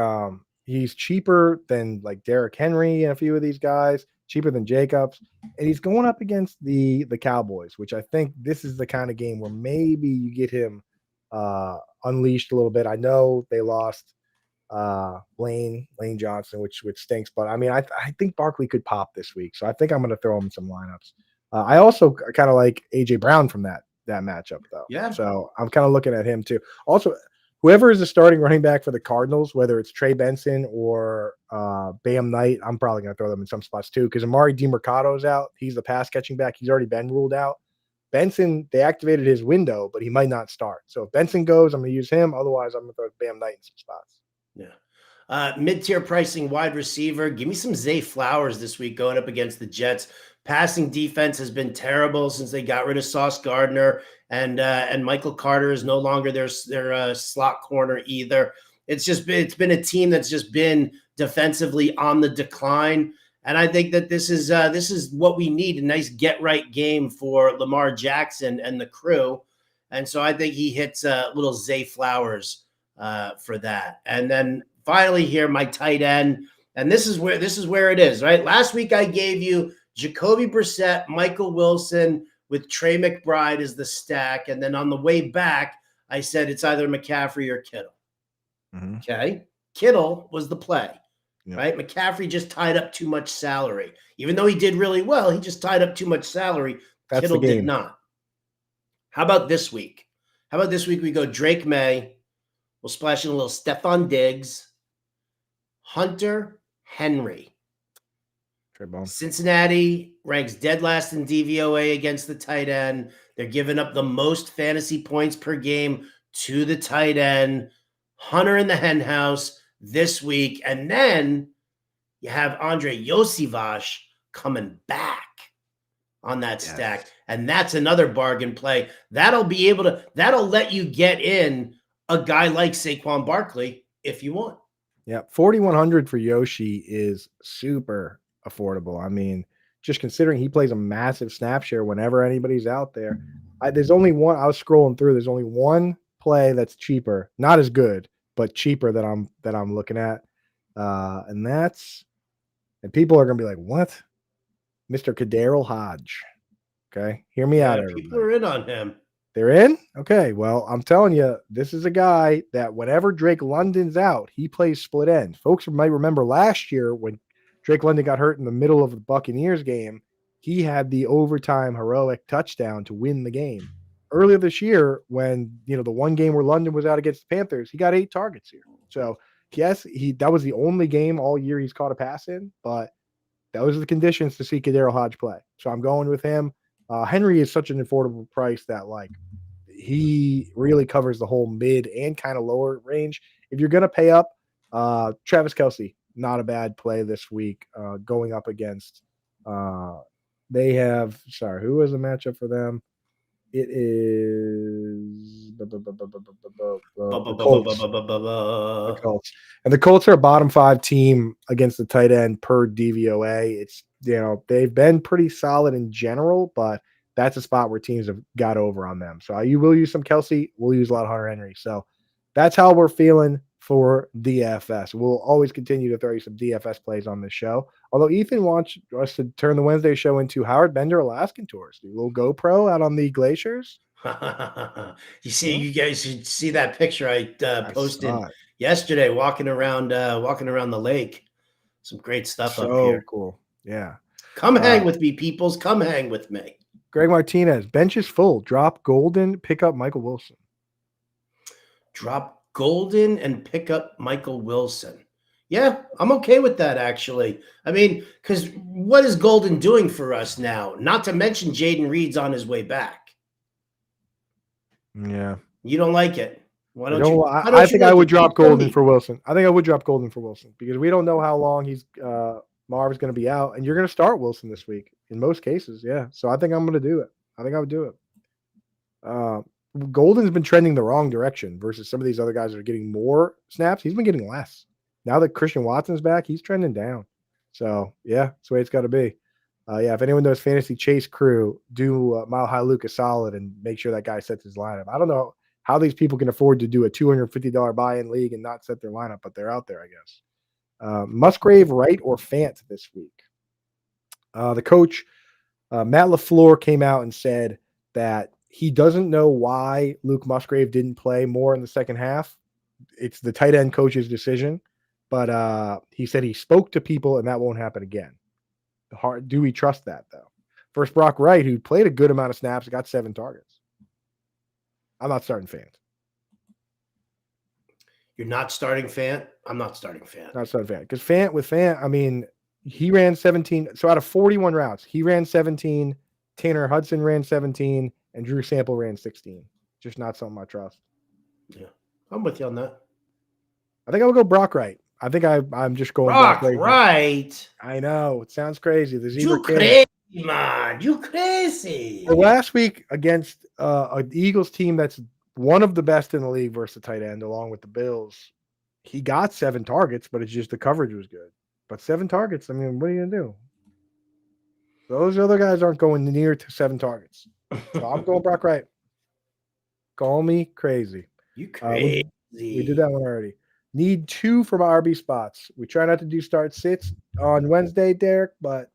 A: he's cheaper than like Derrick Henry and a few of these guys, cheaper than Jacobs. And he's going up against the Cowboys, which I think this is the kind of game where maybe you get him unleashed a little bit. I know they lost Lane Johnson, which stinks, but I mean, I think Barkley could pop this week, so I think I'm going to throw him in some lineups. I also kind of like AJ Brown from that matchup, though.
B: Yeah.
A: So I'm kind of looking at him too. Also, whoever is the starting running back for the Cardinals, whether it's Trey Benson or Bam Knight, I'm probably going to throw them in some spots too because Amari DiMercado's out. He's the pass catching back. He's already been ruled out. Benson, they activated his window, but he might not start. So if Benson goes, I'm going to use him. Otherwise, I'm going to throw Bam Knight in some spots.
B: Yeah. Mid-tier pricing wide receiver. Give me some Zay Flowers this week going up against the Jets. Passing defense has been terrible since they got rid of Sauce Gardner, and Michael Carter is no longer their slot corner either. It's been a team that's just been defensively on the decline. And I think that this is what we need, a nice get-right game for Lamar Jackson and the crew. And so I think he hits little Zay Flowers for that. And then finally here, my tight end. And this is where it is, right? Last week I gave you Jacoby Brissett, Michael Wilson with Trey McBride as the stack. And then on the way back, I said it's either McCaffrey or Kittle. Mm-hmm. Okay. Kittle was the play. Yep. Right? McCaffrey just tied up too much salary. Even though he did really well, he just tied up too much salary.
A: That's
B: Kittle did not. How about this week? How about this week we go Drake May. We'll splash in a little Stephon Diggs. Hunter Henry. Cincinnati ranks dead last in DVOA against the tight end. They're giving up the most fantasy points per game to the tight end. Hunter in the hen house this week. And then you have Andre Yosivas coming back on that stack. And that's another bargain play. That'll let you get in a guy like Saquon Barkley if you want.
A: Yeah, 4,100 for Yoshi is super affordable. I mean, just considering he plays a massive snap share whenever anybody's out there. There's only one. I was scrolling through. There's only one play that's cheaper, not as good, but cheaper that I'm looking at, and people are gonna be like, "What, Mr. Kadarrell Hodge?" Okay, hear me out. Everybody.
B: People are in on him.
A: They're in? Okay. Well, I'm telling you, this is a guy that whenever Drake London's out, he plays split end. Folks might remember last year when Drake London got hurt in the middle of the Buccaneers game, he had the overtime heroic touchdown to win the game. Earlier this year, when the one game where London was out against the Panthers, he got 8 targets here. So yes, that was the only game all year he's caught a pass in, but those are the conditions to see Kadarrell Hodge play. So I'm going with him. Henry is such an affordable price that he really covers the whole mid and kind of lower range. If you're going to pay up, Travis Kelce, not a bad play this week going up against they have – sorry, who is the matchup for them? It is the Colts. And the Colts are a bottom 5 team against the tight end per DVOA. It's they've been pretty solid in general, but that's a spot where teams have got over on them. So you will use some Kelsey. We'll use a lot of Hunter Henry. So that's how we're feeling for DFS. We'll always continue to throw you some DFS plays on this show. Although Ethan wants us to turn the Wednesday show into Howard Bender Alaskan Tours. Do a little GoPro out on the glaciers.
B: You guys should see that picture I posted yesterday, walking around the lake. Some great stuff up here.
A: So cool. Yeah.
B: Come hang with me, peoples. Come hang with me.
A: Greg Martinez, bench is full. Drop Golden, pick up Michael Wilson.
B: Drop Golden and pick up Michael Wilson. Yeah, I'm okay with that, actually. I mean, because what is Golden doing for us now? Not to mention Jaden Reed's on his way back.
A: Yeah.
B: You don't like it. Why don't
A: you? I think I would drop Golden for Wilson. I think I would drop Golden for Wilson because we don't know how long Marv's going to be out, and you're going to start Wilson this week in most cases. Yeah. So I think I'm going to do it. I think I would do it. Golden's been trending the wrong direction versus some of these other guys that are getting more snaps. He's been getting less. Now that Christian Watson's back, he's trending down. So, yeah, that's the way it's got to be. If anyone knows Fantasy Chase Crew, do Mile High Luke a solid and make sure that guy sets his lineup. I don't know how these people can afford to do a $250 buy-in league and not set their lineup, but they're out there, I guess. Musgrave, Wright, or Fant this week? The coach, Matt LaFleur, came out and said that he doesn't know why Luke Musgrave didn't play more in the second half. It's the tight end coach's decision. But he said he spoke to people and that won't happen again. Do we trust that, though? First, Brock Wright, who played a good amount of snaps, got 7 targets. I'm not starting Fant.
B: You're not starting Fant? I'm not starting Fant.
A: Not starting Fant. Because Fant, I mean, he ran 17. So out of 41 routes, he ran 17. Tanner Hudson ran 17. And Drew Sample ran 16. Just not something I trust.
B: Yeah, I'm with you on that.
A: I think I would go Brock Wright. I think I'm just going
B: Brock Wright.
A: I know. It sounds crazy.
B: You crazy, man. You crazy.
A: Well, last week against an Eagles team that's one of the best in the league versus the tight end, along with the Bills, he got 7 targets, but it's just the coverage was good. But 7 targets, I mean, what are you going to do? Those other guys aren't going near to 7 targets. So I'm going Brock Wright. Call me crazy.
B: You crazy.
A: We did that one already. Need 2 from RB spots. We try not to do start sits on Wednesday, Derek, but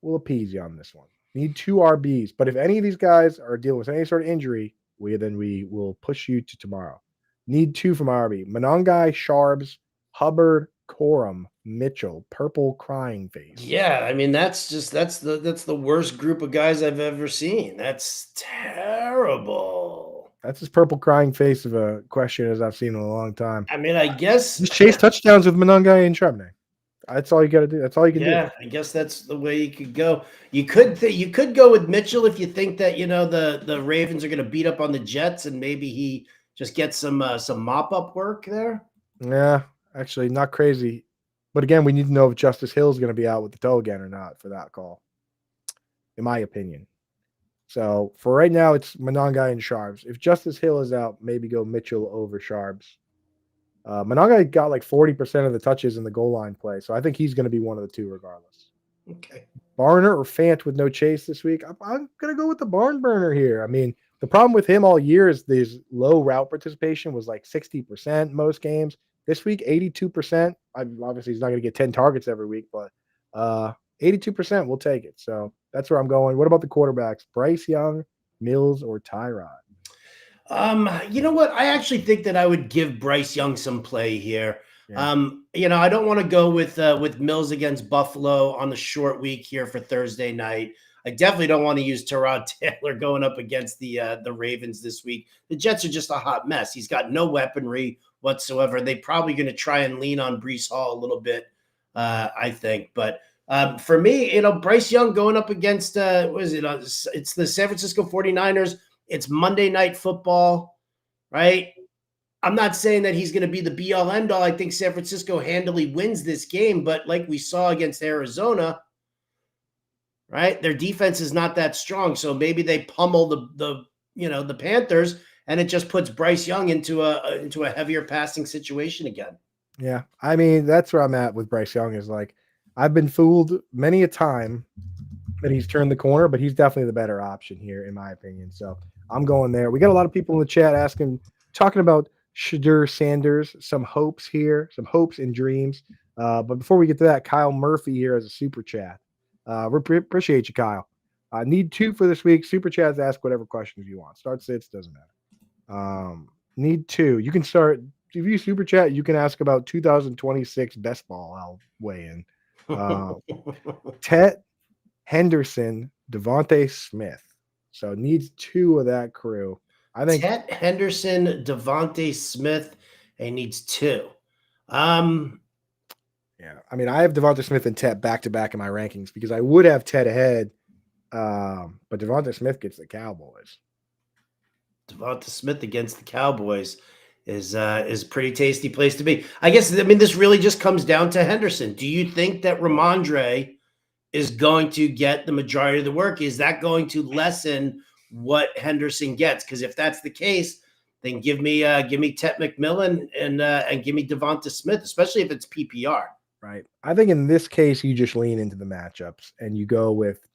A: we'll appease you on this one. Need 2 RBs. But if any of these guys are dealing with any sort of injury, we will push you to tomorrow. Need 2 from RB. Monongai, Sharbs, Hubbard, Corum, Mitchell, purple crying face.
B: Yeah, I mean that's the worst group of guys I've ever seen. That's terrible.
A: That's as purple crying face of a question as I've seen in a long time.
B: I mean, I guess
A: just chase touchdowns with Monongai and Charbonnet. That's all you got to do. That's all you can do.
B: Yeah, I guess that's the way you could go. You could go with Mitchell if you think that the Ravens are going to beat up on the Jets and maybe he just gets some mop up work there.
A: Yeah, actually, not crazy. But again, we need to know if Justice Hill is going to be out with the toe again or not for that call, in my opinion. So for right now, it's Monongai and Sharbs. If Justice Hill is out, maybe go Mitchell over Sharbs. Monongai got like 40% of the touches in the goal line play, so I think he's going to be one of the 2 regardless.
B: Okay.
A: Barner or Fant with no chase this week? I'm going to go with the barn burner here. I mean, the problem with him all year is his low route participation was like 60% most games. This week, 82%. Obviously, he's not going to get 10 targets every week, but 82%, we'll take it. So that's where I'm going. What about the quarterbacks? Bryce Young, Mills, or Tyrod?
B: You know what? I actually think that I would give Bryce Young some play here. Yeah. I don't want to go with Mills against Buffalo on the short week here for Thursday night. I definitely don't want to use Tyrod Taylor going up against the Ravens this week. The Jets are just a hot mess. He's got no weaponry whatsoever. They're probably going to try and lean on Breece Hall a little bit, I think. But for me, Bryce Young going up against, it's the San Francisco 49ers. It's Monday Night Football, right? I'm not saying that he's going to be the be-all, end-all. I think San Francisco handily wins this game, but like we saw against Arizona, right? Their defense is not that strong, so maybe they pummel the Panthers, and it just puts Bryce Young into a heavier passing situation again.
A: Yeah, I mean that's where I'm at with Bryce Young. Is like I've been fooled many a time that he's turned the corner, but he's definitely the better option here, in my opinion. So I'm going there. We got a lot of people in the chat talking about Shadur Sanders, some hopes here, some hopes and dreams. But before we get to that, Kyle Murphy here as a super chat. Appreciate you, Kyle. Need 2 for this week. Super chats, ask whatever questions you want. Start sits, doesn't matter. Need 2. You can start. If you super chat, you can ask about 2026 best ball. I'll weigh in. Tet Henderson, Devontae Smith. So needs 2 of that crew. I think
B: Tet Henderson, Devontae Smith, and needs 2.
A: Yeah, I mean, I have Devonta Smith and Tet back to back in my rankings because I would have Tet ahead, but Devonta Smith gets the Cowboys.
B: Devonta Smith against the Cowboys is a pretty tasty place to be. I guess, I mean, this really just comes down to Henderson. Do you think that Ramondre is going to get the majority of the work? Is that going to lessen what Henderson gets? Because if that's the case, then give me Tet McMillan and give me Devonta Smith, especially if it's PPR.
A: Right. I think in this case, you just lean into the matchups and you go with,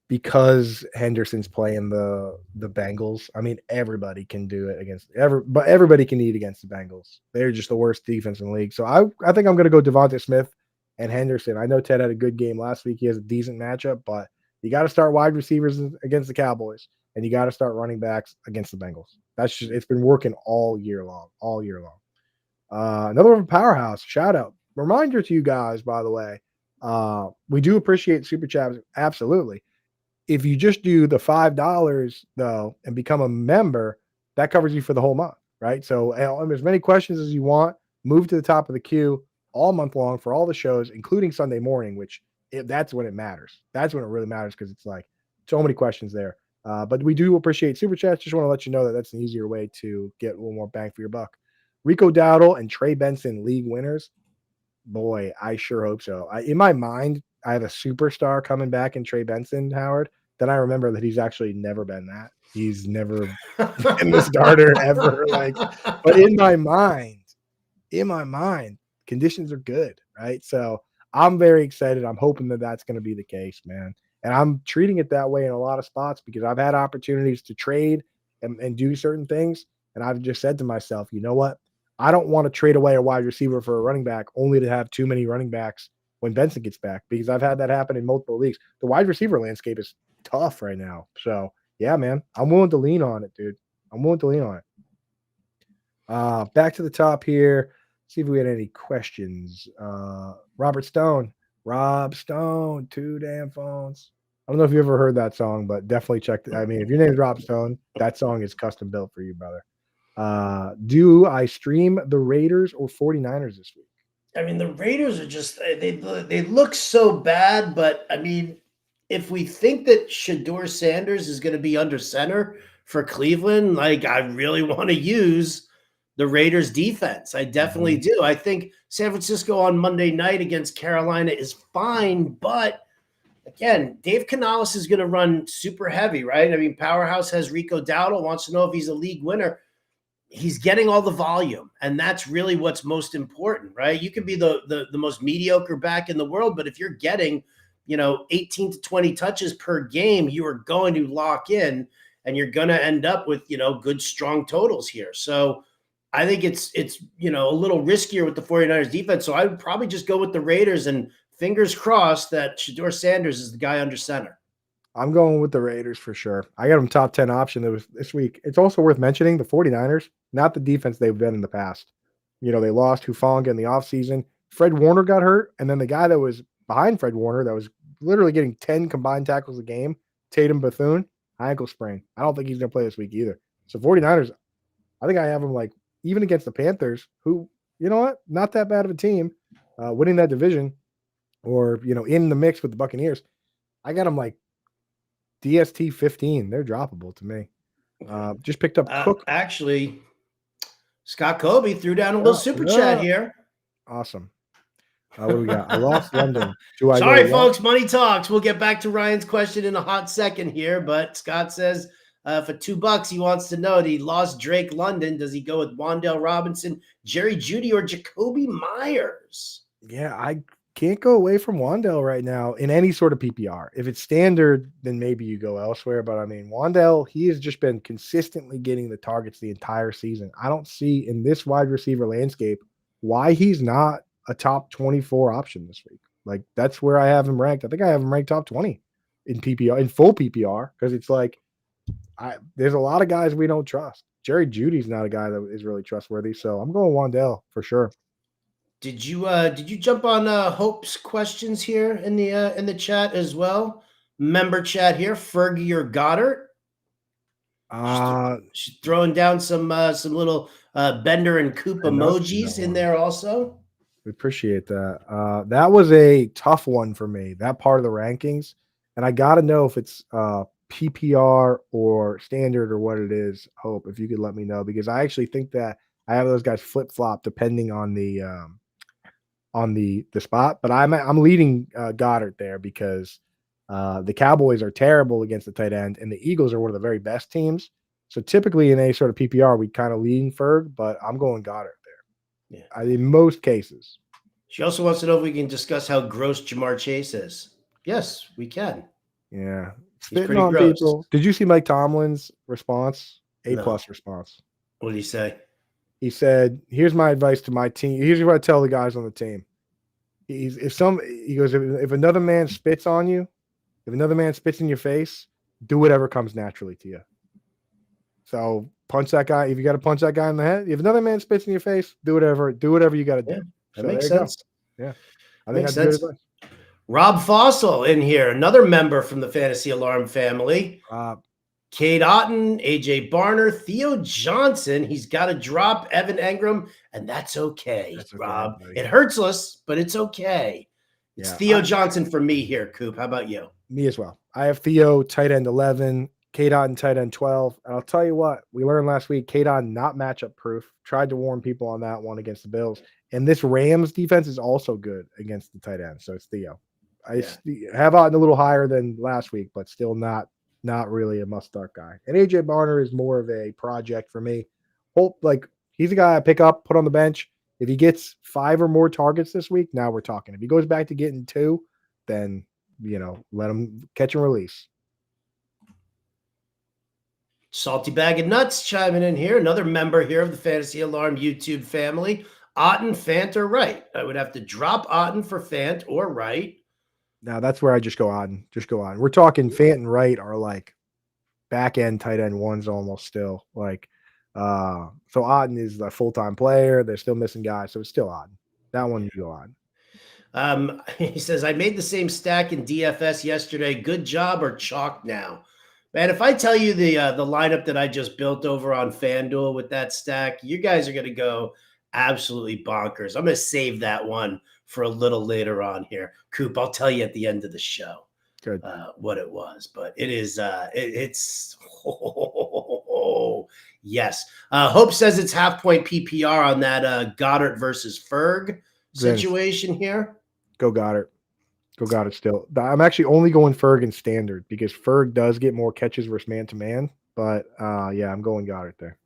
A: because Henderson's playing the Bengals. I mean, everybody can do it but everybody can eat against the Bengals. They're just the worst defense in the league. So I think I'm going to go Devonta Smith and Henderson. I know Ted had a good game last week. He has a decent matchup, but you got to start wide receivers against the Cowboys, and you got to start running backs against the Bengals. It's been working all year long. Another one from Powerhouse. Shout out. Reminder to you guys, by the way, we do appreciate super chats. Absolutely. If you just do the $5 though and become a member, that covers you for the whole month, right? So as many questions as you want, move to the top of the queue all month long for all the shows, including Sunday morning, that's when it matters. That's when it really matters because it's like so many questions there. But we do appreciate super chats. Just want to let you know that that's an easier way to get a little more bang for your buck. Rico Dowdle and Trey Benson league winners. Boy, I sure hope so. In my mind, I have a superstar coming back in Trey Benson, Howard. Then I remember that he's actually never been that. He's never been the starter ever. But in my mind, conditions are good, right? So I'm very excited. I'm hoping that that's going to be the case, man. And I'm treating it that way in a lot of spots because I've had opportunities to trade and do certain things. And I've just said to myself, you know what? I don't want to trade away a wide receiver for a running back only to have too many running backs when Benson gets back, because I've had that happen in multiple leagues. The wide receiver landscape is tough right now. So, yeah, man, I'm willing to lean on it, dude. I'm willing to lean on it. Back to the top here. See if we had any questions. Rob Stone, 2 damn phones. I don't know if you ever heard that song, but definitely check it. I mean, if your name is Rob Stone, that song is custom built for you, brother. Do I stream the Raiders or 49ers this week?
B: I mean, the Raiders are just they look so bad, but I mean, if we think that Shadur Sanders is going to be under center for Cleveland, like I really want to use the Raiders defense. I definitely do. I think San Francisco on Monday night against Carolina is fine, but again, Dave Canales is going to run super heavy, right? I mean, Powerhouse has Rico Dowdle, wants to know if he's a league winner. He's getting all the volume, and that's really what's most important, right? You could be the most mediocre back in the world, but if you're getting, 18 to 20 touches per game, you are going to lock in, and you're going to end up with, good, strong totals here. So I think it's a little riskier with the 49ers defense. So I would probably just go with the Raiders and fingers crossed that Shadur Sanders is the guy under center.
A: I'm going with the Raiders for sure. I got them top 10 option this week. It's also worth mentioning the 49ers, not the defense they've been in the past. They lost Hufanga in the offseason. Fred Warner got hurt, and then the guy that was behind Fred Warner that was literally getting 10 combined tackles a game, Tatum Bethune, ankle sprain. I don't think he's going to play this week either. So 49ers, I think I have them even against the Panthers, who, you know what, not that bad of a team, winning that division or, in the mix with the Buccaneers. I got them DST 15. They're droppable to me. Just picked up Cook.
B: Actually, Scott Kobe threw down a little super chat here.
A: Awesome. What do we got? I lost London.
B: Sorry, folks. Money talks. We'll get back to Ryan's question in a hot second here, but Scott says for $2, he wants to know that he lost Drake London. Does he go with Wan'Dale Robinson, Jerry Jeudy, or Jacoby Myers?
A: Yeah, can't go away from Wandell right now in any sort of PPR. If it's standard, then maybe you go elsewhere. But I mean, Wandell, he has just been consistently getting the targets the entire season. I don't see in this wide receiver landscape why he's not a top 24 option this week. Like that's where I have him ranked. I think I have him ranked top 20 in PPR, in full PPR, because it's like there's a lot of guys we don't trust. Jerry Judy's not a guy that is really trustworthy. So I'm going Wandell for sure.
B: Did you jump on Hope's questions here in the chat as well? Member chat here, Fergie or Goddard? She's throwing down some little Bender and Coop emojis in there also.
A: We appreciate that. That was a tough one for me, that part of the rankings. And I got to know if it's PPR or standard or what it is. Hope, if you could let me know, because I actually think that I have those guys flip flop depending on the spot. But I'm leading Goddard there because the Cowboys are terrible against the tight end, and the Eagles are one of the very best teams. So typically in a sort of PPR, we kind of lean Ferg, but I'm going Goddard there. Yeah, in most cases.
B: She also wants to know if we can discuss how gross Jamar Chase is. Yes, we can.
A: Yeah, spitting on gross. People. Did you see Mike Tomlin's response? A+ response.
B: What did he say?
A: He said, "Here's my advice to my team. Here's what I tell the guys on the team. He goes, if another man spits on you, if another man spits in your face, do whatever comes naturally to you. So punch that guy. If you got to punch that guy in the head, if another man spits in your face, do whatever you got to do."
B: That makes sense.
A: Yeah, I think that's good advice.
B: Rob Fossil in here, another member from the Fantasy Alarm family. Cade Otton, AJ Barner, Theo Johnson. He's got to drop Evan Engram, and that's okay, Rob. It hurts us, but it's okay. It's Theo Johnson for me here, Coop. How about you?
A: Me as well. I have Theo, tight end 11, Cade Otton, tight end 12. And I'll tell you what, we learned last week, Cade Otton not matchup proof. Tried to warn people on that one against the Bills. And this Rams defense is also good against the tight end. So it's Theo. I have Otton a little higher than last week, but still not really a must-start guy. And AJ Barner is more of a project for me. Hope, like, he's a guy I pick up, put on the bench. If he gets 5 or more targets this week, now we're talking. If he goes back to getting 2, then, let him catch and release.
B: Salty Bag of Nuts chiming in here. Another member here of the Fantasy Alarm YouTube family. Otton, Fant, or Wright? I would have to drop Otton for Fant or Wright.
A: Now that's where I just go on. We're talking Fant and Wright are like back end tight end ones almost still. Like so Otton is a full-time player. They're still missing guys, so it's still Otton. That one you go on.
B: He says, I made the same stack in DFS yesterday. Good job or chalk now? Man, if I tell you the lineup that I just built over on FanDuel with that stack, you guys are gonna go absolutely bonkers. I'm gonna save that one for a little later on here. Coop, I'll tell you at the end of the show what it was. But it is it's yes. Hope says it's half point PPR on that Goddard versus Ferg situation here.
A: Go Goddard. Go Goddard still. I'm actually only going Ferg in standard because Ferg does get more catches versus man-to-man. But yeah, I'm going Goddard there.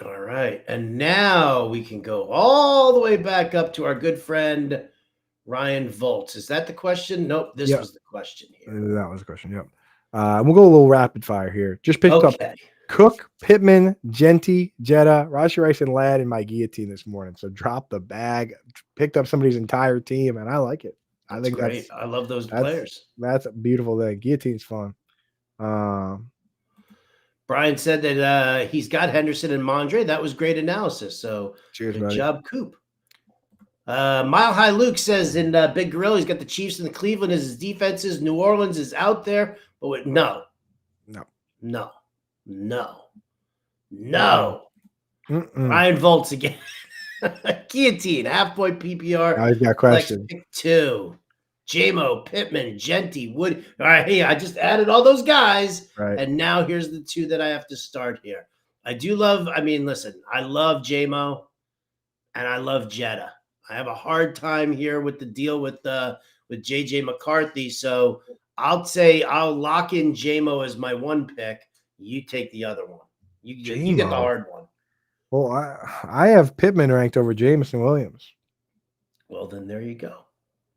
B: All right. And now we can go all the way back up to our good friend Ryan Volts. Is that the question? Nope. This was the question here.
A: That was the question. Yep. We'll go a little rapid fire here. Just picked up Cook, Pittman, Genty, Jetta, Rashi Rice, and Ladd in my guillotine this morning. So dropped the bag, picked up somebody's entire team, and I like it. I think
B: great. I love those players.
A: That's a beautiful thing. Guillotine's fun.
B: Brian said that he's got Henderson and Mondre. That was great analysis. So good job, Coop. Mile High Luke says in Big Gorilla, he's got the Chiefs and the Cleveland as his defenses. New Orleans is out there, but no. Ryan Volts again. Guillotine, half point PPR.
A: I got a question.
B: Pick 2. JMO, Pittman, Genty, Wood. All right, hey, I just added all those guys.
A: Right.
B: And now here's the 2 that I have to start here. I love JMO and I love Jetta. I have a hard time here with the deal with JJ McCarthy. So I'll say I'll lock in JMO as my 1 pick. You take the other one. You get the hard one.
A: Well, I have Pittman ranked over Jameson Williams.
B: Well, then there you go.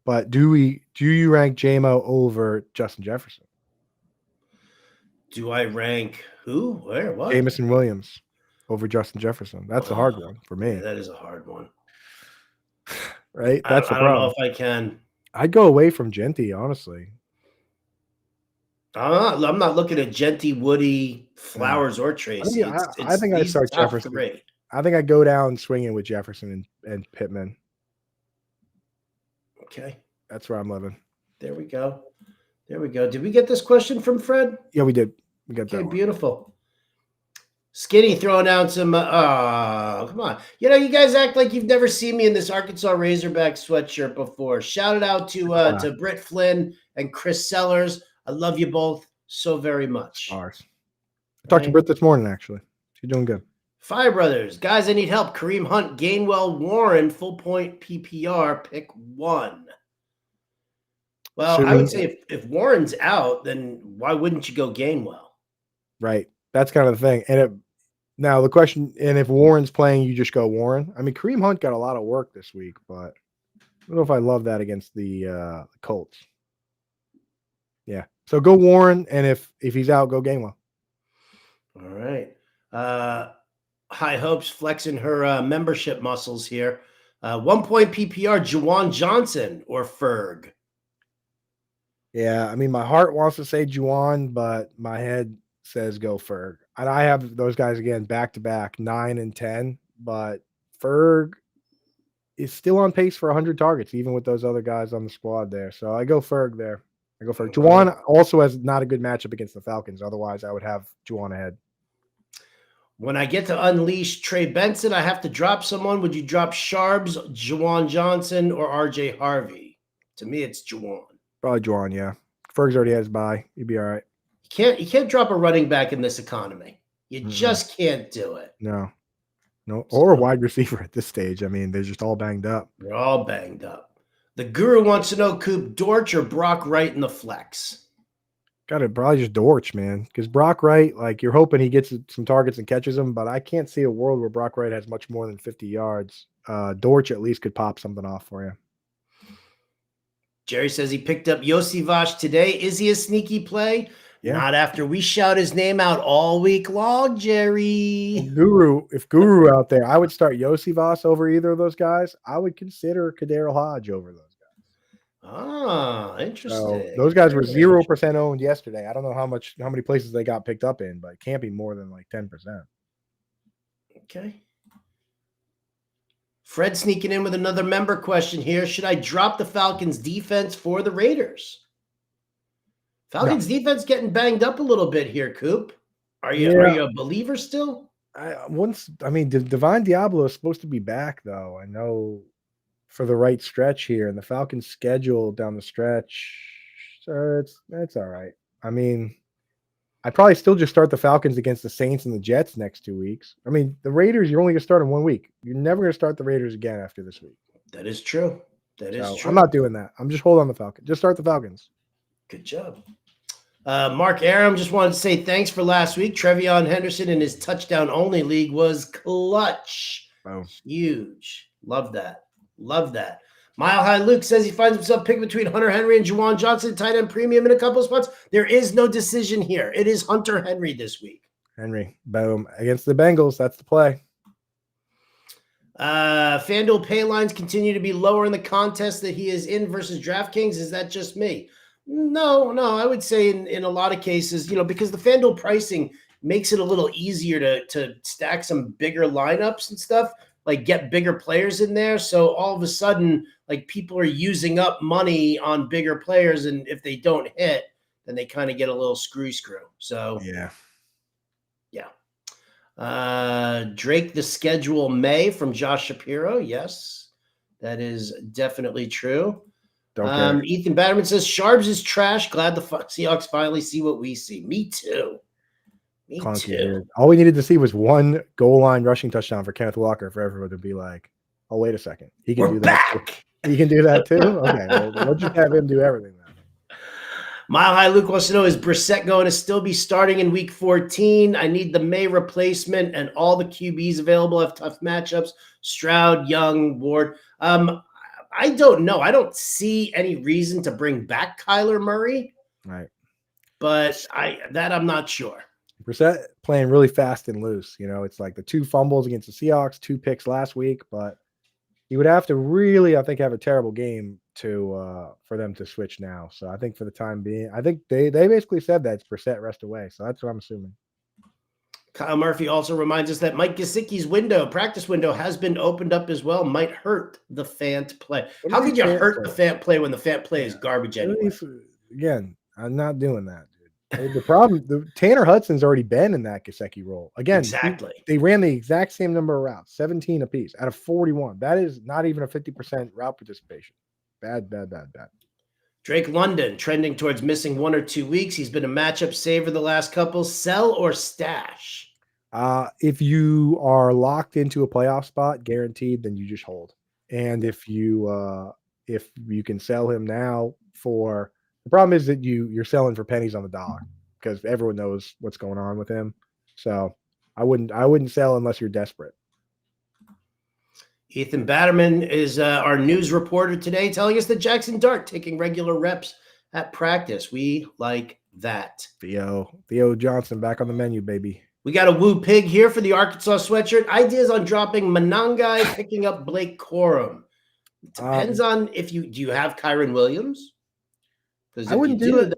A: But do you rank JMO over Justin Jefferson?
B: Do I rank who? Where? What?
A: Jameson Williams over Justin Jefferson. That's a hard one for
B: Yeah,
A: me.
B: that is a hard one.
A: Right? That's the
B: I don't know
A: problem.
B: if I can.
A: I'd go away from Genty, honestly.
B: I'm not looking at Genty, Woody,
A: No.
B: Flowers, or Tracy.
A: I think I'd
B: These
A: start
B: top
A: Jefferson.
B: three.
A: I think I'd go down swinging with Jefferson and Pittman.
B: Okay.
A: That's where I'm living.
B: There we go. There we go. Did we get this question from Fred?
A: Yeah, we did. We got that
B: Okay,
A: one.
B: beautiful. Skinny throwing out some. Come on. You guys act like you've never seen me in this Arkansas Razorback sweatshirt before. Shout it out to Britt Flynn and Chris Sellers. I love you both so very much.
A: Ours. I talked to Britt this morning, actually. She's doing good.
B: Fire Brothers. Guys, I need help. Kareem Hunt, Gainwell, Warren, full point PPR, pick one. Well, I would say if Warren's out, then why wouldn't you go Gainwell?
A: Right. That's kind of the thing. And now the question, and if Warren's playing, you just go Warren. I mean, Kareem Hunt got a lot of work this week, but I don't know if I love that against the Colts. Yeah. So go Warren, and if he's out, go Gainwell.
B: All right. High Hopes flexing her membership muscles here. 1 point PPR, Juwan Johnson or Ferg?
A: Yeah, I mean, my heart wants to say Juwan, but my head says go Ferg. And I have those guys again back to back, 9 and 10. But Ferg is still on pace for 100 targets, even with those other guys on the squad there. So I go Ferg there. I go Ferg. Juwan also has not a good matchup against the Falcons. Otherwise, I would have Juwan ahead.
B: When I get to unleash Trey Benson, I have to drop someone. Would you drop Sharbs, Juwan Johnson, or RJ Harvey? To me, it's Juwan.
A: Probably Juwan, yeah. Ferg's already has bye. You'd be all right.
B: You can't drop a running back in this economy. You just can't do it.
A: No. Or a wide receiver at this stage. I mean, they're just all banged up.
B: They're all banged up. The Guru wants to know, Coop, Dortch or Brock Wright in the flex?
A: Got it. Probably just Dortch, man. Because Brock Wright, like, you're hoping he gets some targets and catches them, but I can't see a world where Brock Wright has much more than 50 yards. Dortch at least could pop something off for you.
B: Jerry says he picked up Yosivash today. Is he a sneaky play? Yeah. Not after we shout his name out all week long, Jerry.
A: If Guru out there, I would start Yosivas over either of those guys. I would consider Kadarius Hodge over those guys.
B: Ah, interesting.
A: So those guys were 0% owned yesterday. I don't know how many places they got picked up in, but it can't be more than like 10%.
B: Okay. Fred sneaking in with another member question here. Should I drop the Falcons defense for the Raiders? Falcons defense getting banged up a little bit here, Coop. Are you a believer still?
A: Divine Diablo is supposed to be back, though. I know for the right stretch here, and the Falcons' schedule down the stretch, it's all right. I mean, I'd probably still just start the Falcons against the Saints and the Jets next 2 weeks. I mean, the Raiders, you're only going to start in 1 week. You're never going to start the Raiders again after this week.
B: That is true. That is true.
A: I'm not doing that. I'm just holding on the Falcons. Just start the Falcons.
B: Good job. Mark Aram just wanted to say thanks for last week. Trevion Henderson in his touchdown-only league was clutch.
A: Oh.
B: Huge. Love that. Love that. Mile High Luke says he finds himself picking between Hunter Henry and Juwan Johnson, tight end premium in a couple of spots. There is no decision here. It is Hunter Henry this week.
A: Henry, boom. Against the Bengals, that's the play.
B: FanDuel pay lines continue to be lower in the contest that he is in versus DraftKings. Is that just me? No. I would say in a lot of cases, because the FanDuel pricing makes it a little easier to stack some bigger lineups and stuff, like get bigger players in there. So all of a sudden, like people are using up money on bigger players, and if they don't hit, then they kind of get a little screw. So
A: yeah.
B: Drake the schedule May from Josh Shapiro. Yes, that is definitely true. Ethan Batterman says Sharbs is trash. Glad the Seahawks finally see what we see. Me too.
A: All we needed to see was one goal line rushing touchdown for Kenneth Walker for everyone to be like, oh, wait a second. He can do that too. He can do that too? Okay, well, we'll just have him do everything then.
B: Mile High Luke wants to know, is Brissett going to still be starting in week 14? I need the May replacement, and all the QBs available have tough matchups. Stroud, Young, Ward. I don't know. I don't see any reason to bring back Kyler Murray.
A: Right.
B: But I'm not sure.
A: Brissett playing really fast and loose. It's like the 2 fumbles against the Seahawks, 2 picks last week, but he would have to really, I think, have a terrible game for them to switch now. So I think for the time being, I think they basically said that it's Brissett rest away. So that's what I'm assuming.
B: Kyle Murphy also reminds us that Mike Gesicki's practice window, has been opened up as well. Might hurt the Fant play. How could you hurt the Fant play when the Fant play is garbage anyway?
A: Again, I'm not doing that, dude. The problem, Tanner Hudson's already been in that Gesicki role. Again,
B: exactly.
A: They ran the exact same number of routes, 17 apiece out of 41. That is not even a 50% route participation. Bad.
B: Drake London trending towards missing 1 or 2 weeks. He's been a matchup saver the last couple. Sell or stash?
A: If you are locked into a playoff spot, guaranteed, then you just hold. And if you can sell him now the problem is that you're selling for pennies on the dollar because everyone knows what's going on with him. So I wouldn't sell unless you're desperate.
B: Ethan Batterman is our news reporter today, telling us that Jackson Dart taking regular reps at practice. We like that.
A: Theo Johnson back on the menu, baby.
B: We got a Woo Pig here for the Arkansas sweatshirt. Ideas on dropping Monangai, picking up Blake Corum. It depends on do you have Kyron Williams? Because
A: I wouldn't do it.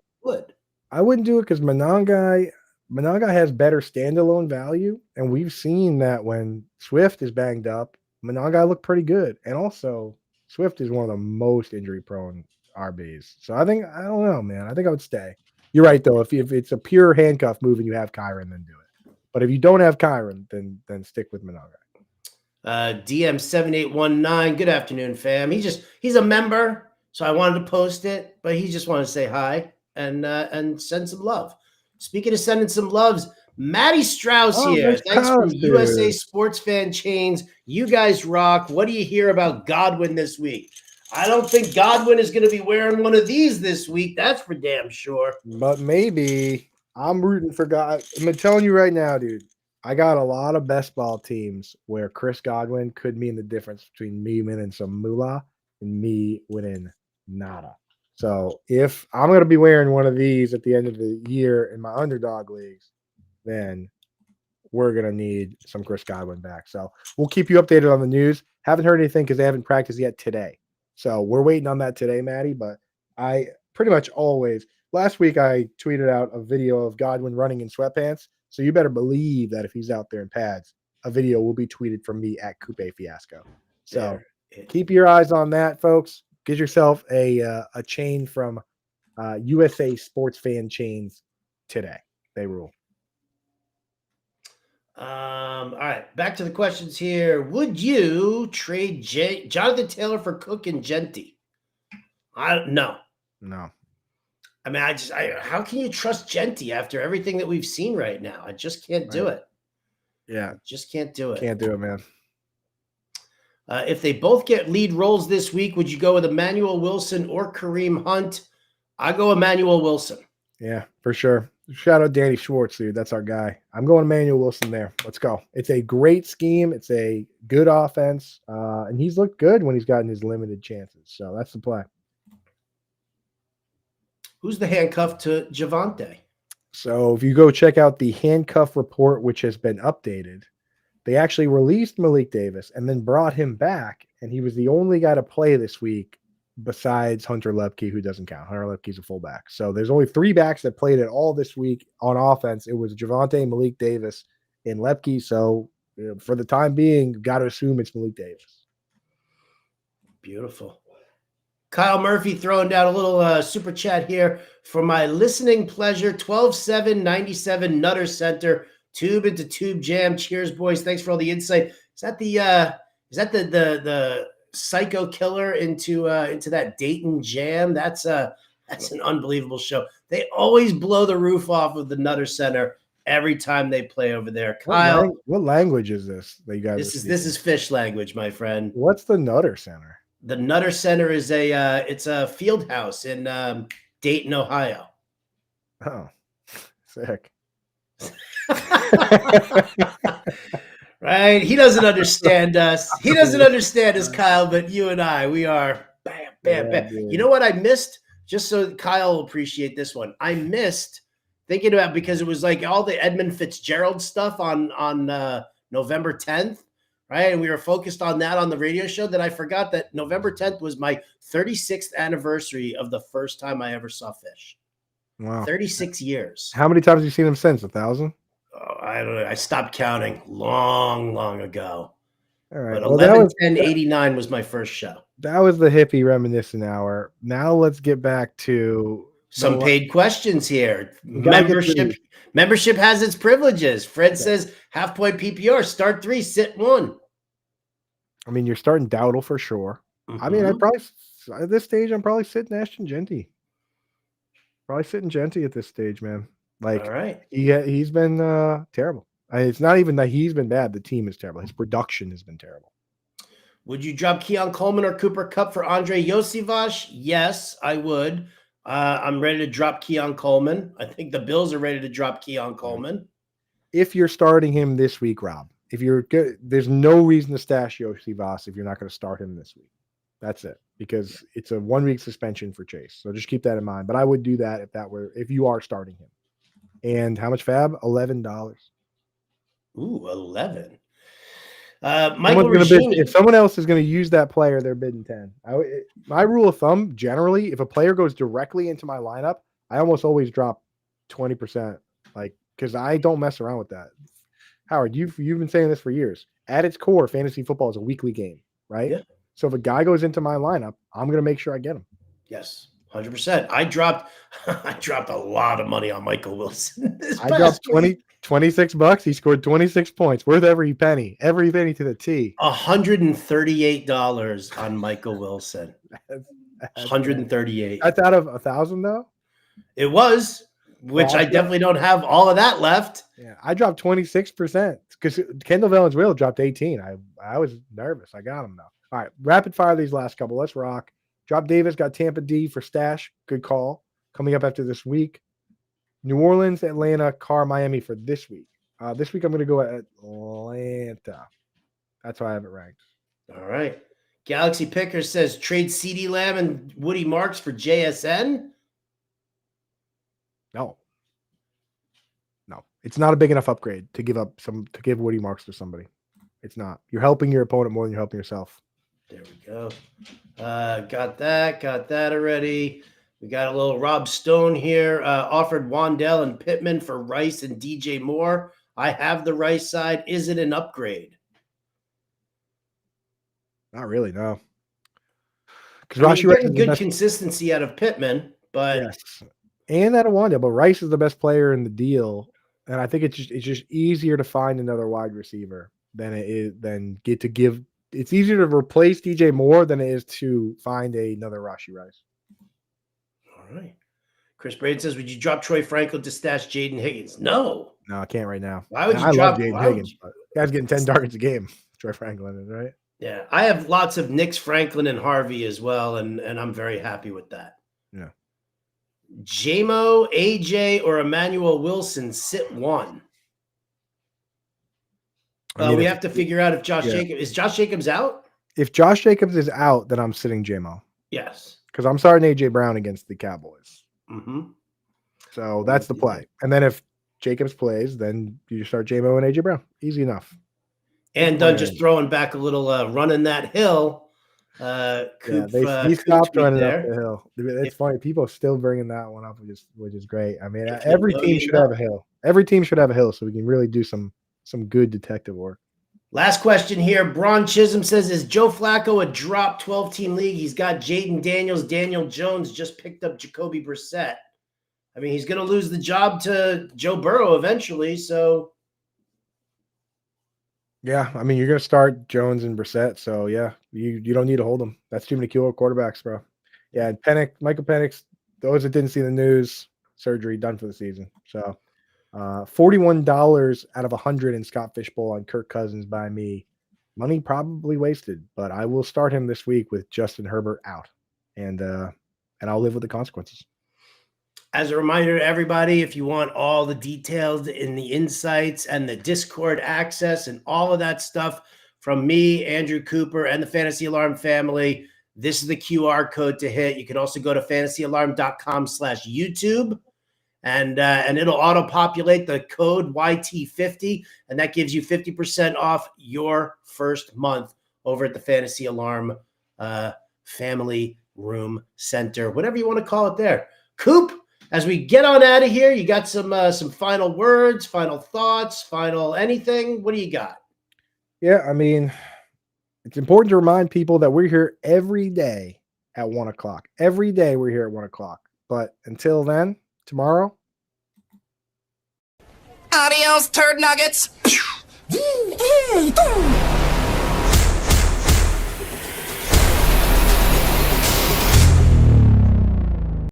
A: I wouldn't do it because Monangai has better standalone value, and we've seen that when Swift is banged up, Monangai looked pretty good, and also Swift is one of the most injury-prone RBs. So I don't know, man. I think I would stay. You're right though. If it's a pure handcuff move and you have Kyron, then do it. But if you don't have Kyron, then stick with Monangai.
B: DM7819. Good afternoon, fam. He's a member. So I wanted to post it, but he just wanted to say hi and send some love. Speaking of sending some loves, Matty Strauss here. Thanks from USA Sports Fan Chains. You guys rock. What do you hear about Godwin this week? I don't think Godwin is going to be wearing one of these this week. That's for damn sure.
A: But maybe. I'm rooting for God. I'm telling you right now, dude. I got a lot of best ball teams where Chris Godwin could mean the difference between me winning some moolah and me winning nada. So if I'm going to be wearing one of these at the end of the year in my underdog leagues, then we're going to need some Chris Godwin back. So we'll keep you updated on the news. Haven't heard anything because they haven't practiced yet today. So we're waiting on that today, Maddie. But I pretty much always – last week I tweeted out a video of Godwin running in sweatpants. So you better believe that if he's out there in pads, a video will be tweeted from me at Coupe Fiasco. So keep your eyes on that, folks. Get yourself a chain from USA Sports Fan Chains today. They rule.
B: All right, back to the questions here. Would you trade Jonathan Taylor for Cook and Genty? No. I mean, how can you trust Genty after everything that we've seen right now? I just can't do it.
A: Yeah,
B: just can't do it.
A: Can't do it, man.
B: If they both get lead roles this week, would you go with Emmanuel Wilson or Kareem Hunt? I go Emmanuel Wilson.
A: Yeah, for sure. Shout out Danny Schwartz, dude. That's our guy. I'm going Emmanuel Wilson there. Let's go. It's a great scheme. It's a good offense. And he's looked good when he's gotten his limited chances. So that's the play.
B: Who's the handcuff to Javonte?
A: So if you go check out the handcuff report, which has been updated, they actually released Malik Davis and then brought him back, and he was the only guy to play this week besides Hunter Lepke, who doesn't count. Hunter Lepke's a fullback. So there's only 3 backs that played at all this week on offense. It was Javonte, Malik Davis, and Lepke. So for the time being, got to assume it's Malik Davis.
B: Beautiful. Kyle Murphy throwing down a little super chat here for my listening pleasure. 12-7-97 Nutter Center. Tube into Tube Jam. Cheers, boys. Thanks for all the insight. Is that the psycho killer into that Dayton Jam? That's an unbelievable show. They always blow the roof off of the Nutter Center every time they play over there. Kyle,
A: what language is this that you guys?
B: This is fish language, my friend.
A: What's the Nutter Center?
B: The Nutter Center is it's a field house in Dayton, Ohio.
A: Oh, sick.
B: Right? He doesn't understand us. He doesn't understand us, Kyle, but you and I, we are bam, bam,
A: Yeah,
B: bam. You
A: dude.
B: know what I missed? Just so Kyle will appreciate this one. I missed thinking about because it was like all the Edmund Fitzgerald stuff on November 10th, right? And we were focused on that on the radio show that I forgot that November 10th was my 36th anniversary of the first time I ever saw fish.
A: Wow.
B: 36 years.
A: How many times have you seen him since? 1,000?
B: Oh, I don't know. I stopped counting long, long ago.
A: All right.
B: But
A: Well, that
B: 11
A: was
B: 10 89 was my first show.
A: that was the hippie reminiscent hour. Now let's get back to
B: Some
A: the.
B: paid questions here.
A: We gotta get through these.
B: Membership has its privileges. Fred
A: Okay.
B: says half point PPR, start 3, sit 1.
A: I mean, you're starting Dowdle for sure. I mean, I'd probably at this stage, I'm probably sitting Ashton Genty. Probably sitting Genty at this stage, man. Like,
B: All right.
A: he's been terrible. It's not even that he's been bad. The team is terrible. His production has been terrible.
B: Would you drop Keon Coleman or Cooper Kupp for Andre Yosivas? Yes, I would. I'm ready to drop Keon Coleman. I think the Bills are ready to drop Keon Coleman.
A: If you're starting him this week, Rob, if you're good, there's no reason to stash Yosivas if you're not going to start him this week. That's it, because it's a 1-week suspension for Chase. So just keep that in mind. But I would do that if you are starting him. And how much fab? $11.
B: Ooh, 11. Michael
A: If someone else is going to use that player, they're bidding 10. My rule of thumb, generally, if a player goes directly into my lineup, I almost always drop 20%, because I don't mess around with that. Howard, you've been saying this for years. At its core, fantasy football is a weekly game, right?
B: Yeah.
A: So if a guy goes into my lineup, I'm going to make sure I get him.
B: Yes, 100%. I dropped a lot of money on Michael Wilson.
A: I dropped $26. He scored 26 points, worth every penny to the T.
B: $138 on Michael Wilson.
A: That's
B: 138.
A: That's out of 1,000 though.
B: It was, which I definitely don't have all of that left.
A: Yeah, I dropped 26% because Kendall Valenzuela dropped 18. I was nervous. I got him though. All right, rapid fire these last couple. Let's rock. Drop Davis, got Tampa D for stash. Good call. Coming up after this week. New Orleans, Atlanta, Carr, Miami for this week. This week I'm going to go Atlanta. That's how I have it ranked.
B: All right. Galaxy Picker says trade CeeDee Lamb and Woody Marks for JSN.
A: No. It's not a big enough upgrade to give Woody Marks to somebody. It's not. You're helping your opponent more than you're helping yourself.
B: There we go. Got that already. We got a little Rob Stone here. Offered Wandell and Pittman for Rice and DJ Moore. I have the Rice side. Is it an upgrade?
A: Not really, no.
B: Because you're getting good consistency out of Pittman, but
A: yes, and out of Wandell. But Rice is the best player in the deal, and I think it's just easier to find another wide receiver It's easier to replace DJ Moore than it is to find another Rashee Rice.
B: All right. Chris Braden says, would you drop Troy Franklin to stash Jaden Higgins? No,
A: I can't right now.
B: Why would you
A: I
B: drop
A: love Jaden Higgins? But guy's getting 10 targets a game. Troy Franklin is right.
B: Yeah, I have lots of Knicks, Franklin, and Harvey as well, and I'm very happy with that.
A: Yeah.
B: JMO, AJ, or Emmanuel Wilson sit 1. We have to figure out if Josh Jacobs out?
A: If Josh Jacobs is out, then I'm sitting JMO.
B: Yes.
A: Because I'm starting AJ Brown against the Cowboys.
B: Mm-hmm.
A: So that's the play. And then if Jacobs plays, then you start JMO and AJ Brown. Easy enough.
B: And done just throwing back a little running that hill.
A: He stopped running up the hill. It's funny. People are still bringing that one up, which is great. I mean, every team should have a hill. Every team should have a hill so we can really do some good detective work.
B: Last question here. Braun Chisholm says, is Joe Flacco a drop 12-team league? He's got Jaden Daniels. Daniel Jones just picked up Jacoby Brissett. I mean, he's going to lose the job to Joe Burrow eventually, so.
A: Yeah, I mean, you're going to start Jones and Brissett, so yeah, you don't need to hold them. That's too many killer quarterbacks, bro. Yeah, and Michael Penix, those that didn't see the news, surgery done for the season. So $41 out of 100 in Scott Fishbowl on Kirk Cousins by me. Money probably wasted, but I will start him this week with Justin Herbert out, and I'll live with the consequences.
B: As a reminder to everybody, if you want all the details and the insights and the Discord access and all of that stuff from me, Andrew Cooper, and the Fantasy Alarm family, this is the QR code to hit. You can also go to fantasyalarm.com/YouTube, and it'll auto-populate the code YT50, and that gives you 50% off your first month over at the Fantasy Alarm Family Room Center, whatever you want to call it there. Coop, as we get on out of here, you got some final words, final thoughts, final anything? What do you got?
A: Yeah, I mean, it's important to remind people that we're here every day at 1 o'clock. Every day we're here at 1 o'clock. But until then, tomorrow.
C: Adios, turd nuggets.